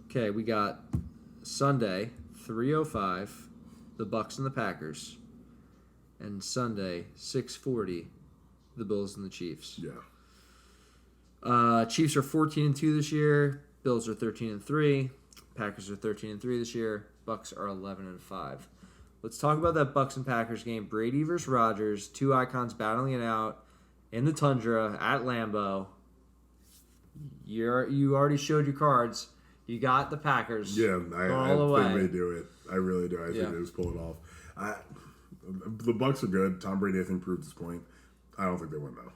Okay, we got Sunday 3:05, the Bucks and the Packers, and Sunday 6:40, the Bills and the Chiefs. Yeah. Chiefs are 14-2 this year. Bills are 13-3. Packers are 13-3 this year. Bucks are 11-5. Let's talk about that Bucks and Packers game. Brady versus Rodgers, two icons battling it out in the tundra at Lambeau. You already showed your cards. You got the Packers. Yeah, I think they do it. I really do. I think they just pull it off. The Bucks are good. Tom Brady, I think, proved his point. I don't think they win though.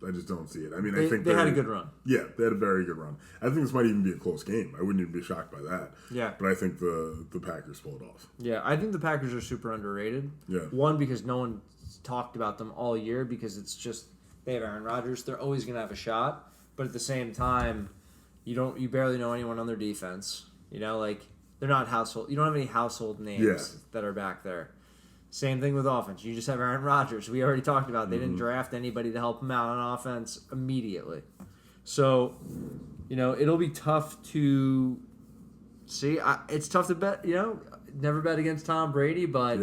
I just don't see it. I think they had a good run. Yeah, they had a very good run. I think this might even be a close game. I wouldn't even be shocked by that. Yeah. But I think the Packers pull it off. Yeah, I think the Packers are super underrated. Yeah. One, because no one talked about them all year because it's just they have Aaron Rodgers. They're always going to have a shot. But at the same time, you barely know anyone on their defense. They're not household. You don't have any household names that are back there. Same thing with offense. You just have Aaron Rodgers. We already talked about it. They didn't draft anybody to help him out on offense immediately. So, it'll be tough to see. It's tough to bet, never bet against Tom Brady, but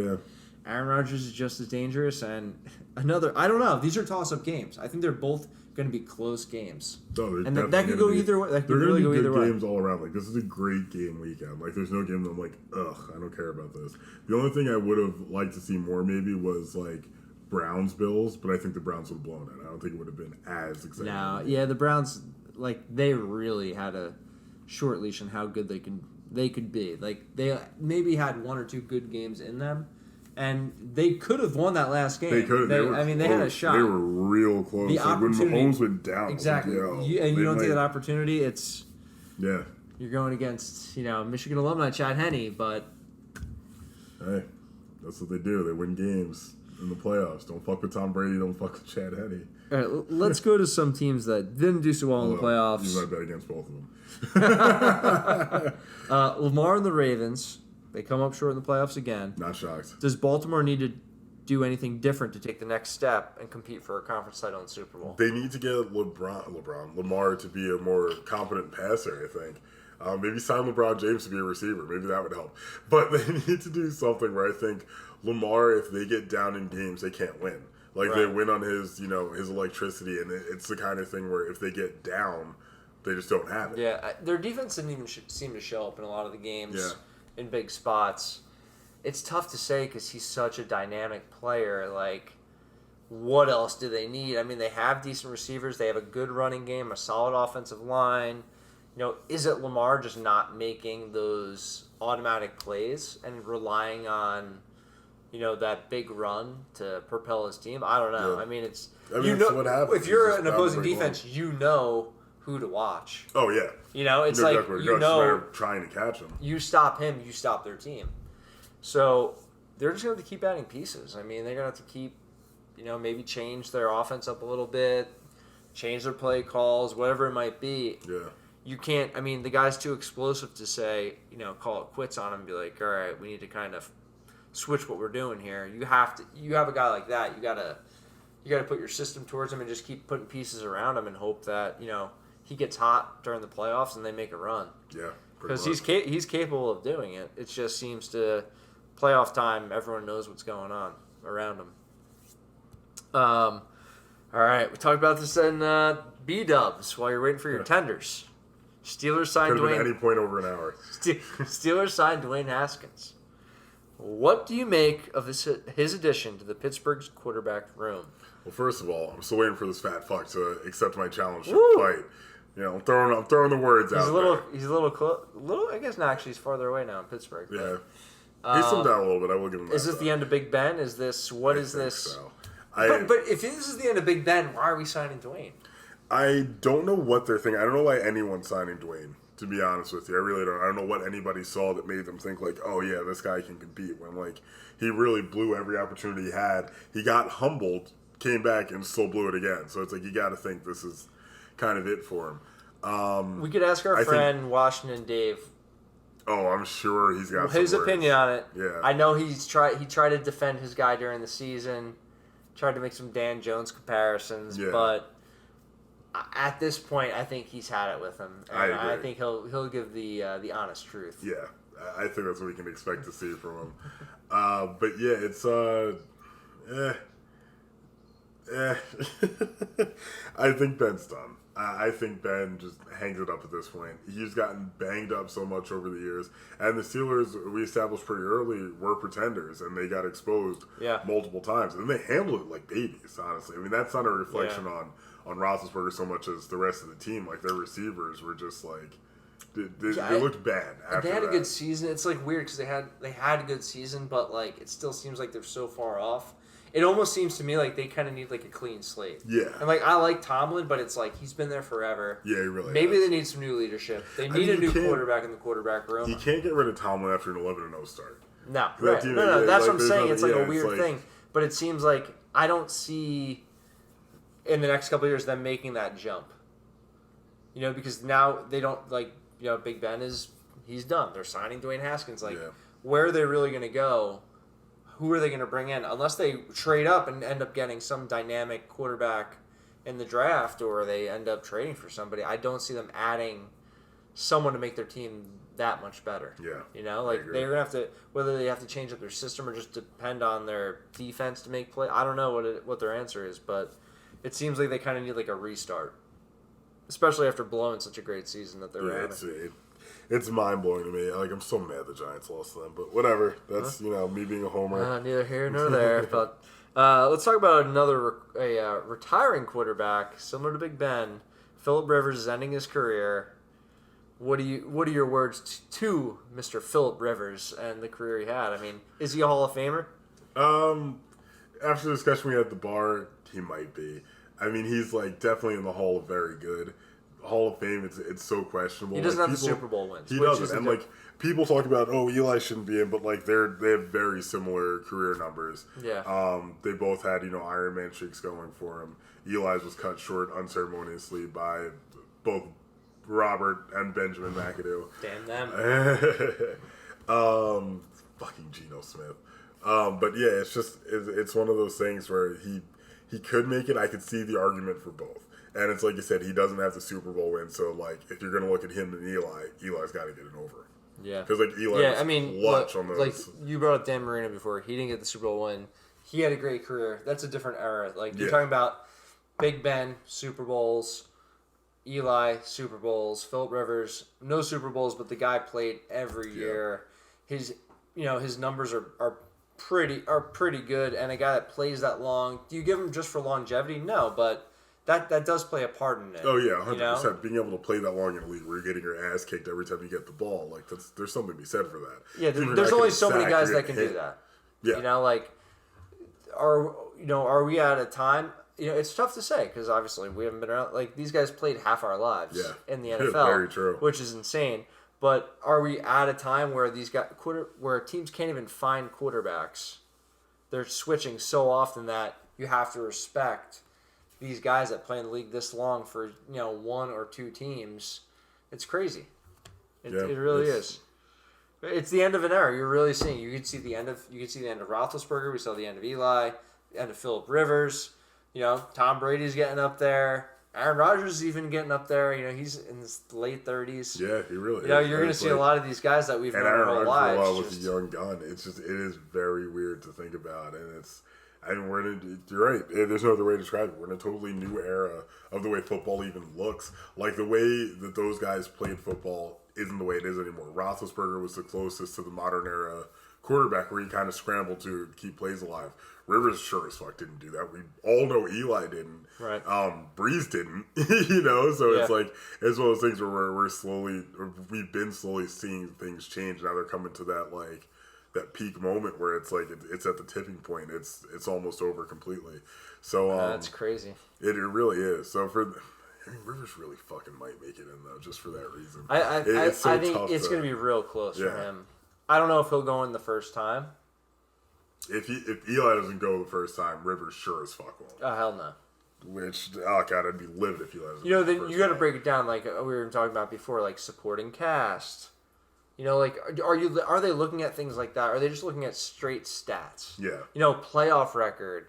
Aaron Rodgers is just as dangerous. And I don't know. These are toss-up games. I think they're both going to be close games. And that could go either way. That could really go either way. Games all around. Like, this is a great game weekend. Like, there's no game that I'm like, ugh, I don't care about this. The only thing I would have liked to see more maybe was, like, Browns-Bills, but I think the Browns would have blown it. I don't think it would have been as exciting. No, yeah, the Browns, like, they really had a short leash on how good they could be. Like, they maybe had one or two good games in them, and they could have won that last game. They could have. They had a shot. They were real close. The opportunity, when Mahomes went down. Exactly. You don't take that opportunity, it's... Yeah. You're going against, Michigan alumni Chad Henne, but... Hey, that's what they do. They win games in the playoffs. Don't fuck with Tom Brady. Don't fuck with Chad Henne. All right, let's go to some teams that didn't do so well in the playoffs. You might bet against both of them. Lamar and the Ravens, they come up short in the playoffs again. Not shocked. Does Baltimore need to do anything different to take the next step and compete for a conference title in the Super Bowl? They need to get Lamar to be a more competent passer, I think. Maybe sign LeBron James to be a receiver. Maybe that would help. But they need to do something where I think Lamar, if they get down in games, they can't win. Like, they win on his electricity, and it's the kind of thing where if they get down, they just don't have it. Yeah, their defense didn't even seem to show up in a lot of the games in big spots. It's tough to say because he's such a dynamic player. Like, what else do they need? I mean, they have decent receivers. They have a good running game, a solid offensive line. Is it Lamar just not making those automatic plays and relying on, that big run to propel his team? I don't know. Yeah. I mean, it's what happens. if you're an opposing defense, you know who to watch. Oh yeah. It's like trying to catch him. You stop him, you stop their team. So they're just going to have to keep adding pieces. I mean, they're going to have to keep, maybe change their offense up a little bit, change their play calls, whatever it might be. Yeah. You can't. I mean, the guy's too explosive to say, call it quits on him and be like, all right, we need to kind of switch what we're doing here. You have a guy like that. You gotta put your system towards him and just keep putting pieces around him and hope that he gets hot during the playoffs and they make a run. Yeah, because he's capable of doing it. It just seems to playoff time. Everyone knows what's going on around him. All right, we talked about this in B-dubs while you're waiting for your tenders. Steelers signed Could have been any point over an hour. Steelers signed Dwayne Haskins. What do you make of his addition to the Pittsburgh's quarterback room? Well, first of all, I'm still waiting for this fat fuck to accept my challenge to fight. I'm throwing the words out there. He's a little. I guess not. Actually, he's farther away now in Pittsburgh. Yeah, he's slimmed down a little bit. I will give him that. Is this the end of Big Ben? Is this what is this? So. But if this is the end of Big Ben, why are we signing Dwayne? I don't know what they're thinking. I don't know why anyone's signing Dwayne, to be honest with you. I really don't. I don't know what anybody saw that made them think, like, oh, yeah, this guy can compete. When, like, he really blew every opportunity he had. He got humbled, came back, and still blew it again. So it's like, you got to think this is kind of it for him. We could ask our friend Washington Dave. Oh, I'm sure he's got his opinion on it. Yeah. I know he tried to defend his guy during the season, tried to make some Dan Jones comparisons, but at this point, I think he's had it with him, and I think he'll give the honest truth. Yeah, I think that's what we can expect to see from him. But yeah, it's I think Ben's done. I think Ben just hangs it up at this point. He's gotten banged up so much over the years, and the Steelers, we established pretty early, were pretenders, and they got exposed multiple times, and they handled it like babies. Honestly, I mean, that's not a reflection on Roethlisberger so much as the rest of the team. Like, their receivers were just like they looked bad. After they had a good season. It's like weird because they had a good season, but like it still seems like they're so far off. It almost seems to me like they kind of need like a clean slate. Yeah. And like I like Tomlin, but it's like he's been there forever. Yeah, he really. Maybe has. They need some new leadership. They need a new quarterback in the quarterback room. You can't get rid of Tomlin after an 11-0 start. No, right. No. That's what I'm saying. It's like a weird thing, but it seems like I don't see in the next couple of years them making that jump. Because now they don't like. Big Ben he's done. They're signing Dwayne Haskins. Like, where are they really going to go? Who are they going to bring in? Unless they trade up and end up getting some dynamic quarterback in the draft or they end up trading for somebody, I don't see them adding someone to make their team that much better. Yeah. You know, like they're going to have to, whether they have to change up their system or just depend on their defense to make play. I don't know what their answer is, but it seems like they kind of need like a restart, especially after blowing such a great season that they were having. It's mind blowing to me. Like, I'm so mad the Giants lost to them, but whatever. That's me being a homer. Neither here nor there. But let's talk about another retiring quarterback, similar to Big Ben. Philip Rivers is ending his career. What are your words to Mr. Philip Rivers and the career he had? I mean, is he a Hall of Famer? After the discussion we had at the bar, he might be. I mean, he's like definitely in the Hall of Very Good. Hall of Fame, it's so questionable. He doesn't have the Super Bowl wins. He doesn't, and like people talk about, Eli shouldn't be in, but like they have very similar career numbers. Yeah. They both had Iron Man streaks going for him. Eli's was cut short unceremoniously by both Robert and Benjamin McAdoo. Damn them. Fucking Geno Smith. But yeah, it's one of those things where he could make it. I could see the argument for both. And it's like you said, he doesn't have the Super Bowl win, so like if you're gonna look at him and Eli's got to get it over. Yeah, because like Eli, clutch on those. Like you brought up Dan Marino before, he didn't get the Super Bowl win. He had a great career. That's a different era. Like you're talking about Big Ben Super Bowls, Eli Super Bowls, Philip Rivers no Super Bowls, but the guy played every year. His numbers are pretty good, and a guy that plays that long. Do you give him just for longevity? No, but that does play a part in it. Oh yeah, 100%. Being able to play that long in a league where you're getting your ass kicked every time you get the ball, like there's something to be said for that. Yeah, there's only so many guys that can do that. Yeah, are we at a time? It's tough to say because obviously we haven't been around. Like these guys played half our lives in the NFL, very true, which is insane. But are we at a time where these guys, where teams can't even find quarterbacks? They're switching so often that you have to respect these guys that play in the league this long for one or two teams. It's crazy. It really is. It's the end of an era. You're really seeing. You could see the end of Roethlisberger. We saw the end of Eli, the end of Philip Rivers. Tom Brady's getting up there. Aaron Rodgers is even getting up there. He's in his late 30s. Yeah, he really is. You're going to see a lot of these guys that we've known our whole lives. Aaron Rodgers was a young gun. It is very weird to think about, and you're right. There's no other way to describe it. We're in a totally new era of the way football even looks. Like the way that those guys played football isn't the way it is anymore. Roethlisberger was the closest to the modern era quarterback where he kind of scrambled to keep plays alive. Rivers sure as fuck didn't do that. We all know Eli didn't. Right. Breeze didn't. So it's like it's one of those things where we've been slowly seeing things change. Now they're coming to that peak moment where it's like it's at the tipping point. It's almost over completely. So that's crazy. It really is. So Rivers really fucking might make it in though, just for that reason. I think it's going to be real close for him. I don't know if he'll go in the first time. If Eli doesn't go the first time, Rivers sure as fuck won't. Oh hell no. Which God, I'd be livid if Eli doesn't. Then you got to break it down like we were talking about before, like supporting cast. Are they looking at things like that? Or are they just looking at straight stats? Yeah. Playoff record.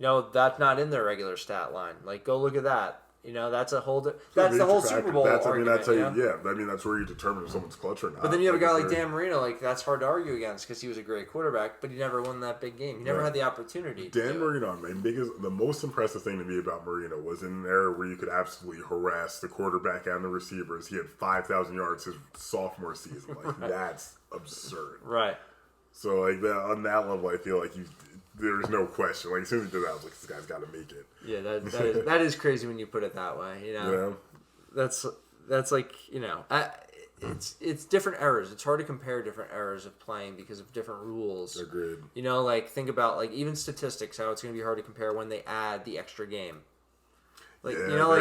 That's not in their regular stat line. Like, go look at that. That's a whole. That's the whole Super Bowl argument. That's where you determine if someone's clutch or not. But then you have a guy like Dan Marino. Like that's hard to argue against because he was a great quarterback, but he never won that big game. He never had the opportunity. Dan Marino, the most impressive thing to me about Marino was in an era where you could absolutely harass the quarterback and the receivers. He had 5,000 yards his sophomore season. Like that's absurd. Right. So like that on that level, I feel like there's no question. Like as soon as he did that, I was like, this guy's got to make it. Yeah, that is crazy when you put it that way. That's like it's different eras. It's hard to compare different eras of playing because of different rules. Agreed. Think about like even statistics. How it's going to be hard to compare when they add the extra game. Like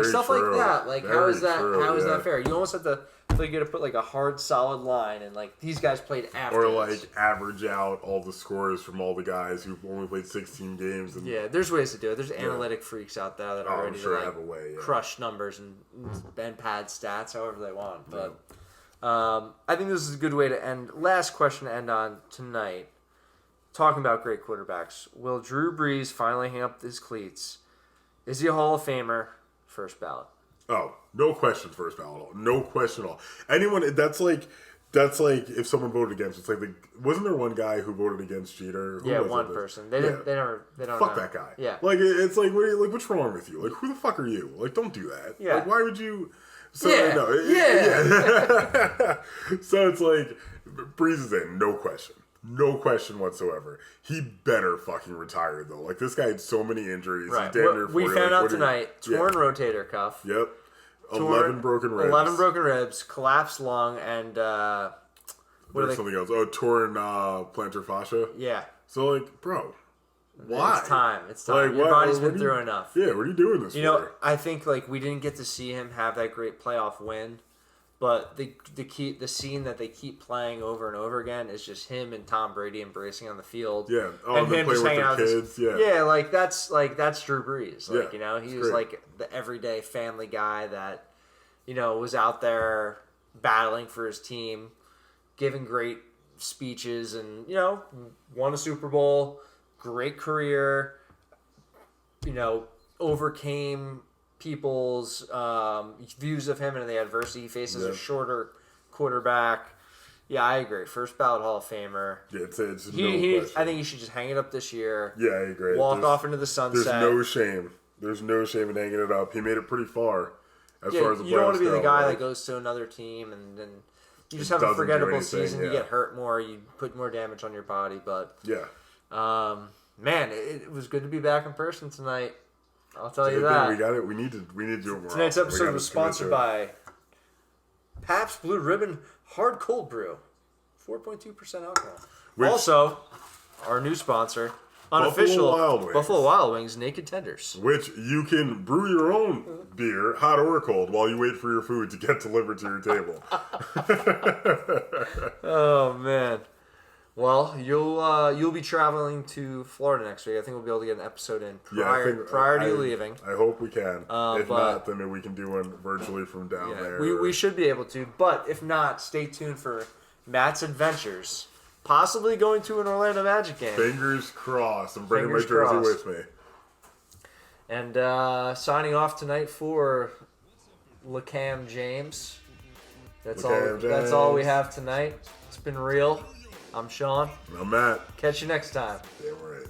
stuff true. Like that. Like very how is that? True, how is that fair? You almost have to. You got to put like a hard, solid line, and like these guys played after. Or like average out all the scores from all the guys who've only played 16 games. And, there's ways to do it. There's analytic freaks out there that are ready to have a way, crush numbers and pad stats however they want. But I think this is a good way to end. Last question to end on tonight. Talking about great quarterbacks, will Drew Brees finally hang up his cleats Is he a Hall of Famer? First ballot. Oh, no question, first ballot. No question at all. Anyone, that's like if someone voted against. It's like wasn't there one guy who voted against Jeter? Who was one person. They don't. Fuck know. that guy. Yeah. Like it's like what's wrong with you? Like who the fuck are you? Like don't do that. Yeah. Like why would you? So Yeah. no. Yeah. So it's like Breeze is in, no question. No question whatsoever. He better fucking retire though. Like this guy had so many injuries. Right. He's damn near 40. We found out tonight. Yeah. Torn rotator cuff. Yep. 11 broken ribs. 11 broken ribs, collapsed lung, and There's something else. Oh, torn plantar fascia. Yeah. So like, bro, why? It's time. It's time. Your body's been through enough. Yeah. What are you doing this for? You know, I think like we didn't get to see him have that great playoff win, but the scene that they keep playing over and over again is just him and Tom Brady embracing on the field. Yeah. Oh, and him just hanging out with kids. Yeah. Yeah, like that's Drew Brees. Like, Yeah, you know, he it's was great. like the everyday family guy that, you know, was out there battling for his team, giving great speeches, and, you know, won a Super Bowl, great career, you know, overcame people's views of him and the adversity he faces. A shorter quarterback. Yeah, I agree. First ballot Hall of Famer. Yeah, it's no question. I think he should just hang it up this year. Yeah, I agree. Walk off into the sunset. There's no shame. There's no shame in hanging it up. He made it pretty far as far as the playoffs go. You don't want to be the guy that goes to another team and then you just have a forgettable season. You get hurt more. You put more damage on your body. But yeah, man, it was good to be back in person tonight. I'll tell you that. We got it. We need to do it more. Tonight's episode was sponsored by Pabst Blue Ribbon Hard Cold Brew, 4.2% alcohol. Also, our new sponsor, unofficial Buffalo Wild Wings Naked Tenders, which you can brew your own beer, hot or cold, while you wait for your food to get delivered to your table. Oh man. Well, you'll be traveling to Florida next week. I think we'll be able to get an episode in prior to you leaving. I hope we can. If not, then maybe we can do one virtually from down there. We should be able to. But if not, stay tuned for Matt's adventures. Possibly going to an Orlando Magic game. Fingers crossed. I'm bringing my jersey with me. And signing off tonight for LeBron James. That's all we have tonight. It's been real. I'm Sean. And I'm Matt. Catch you next time. Damn right.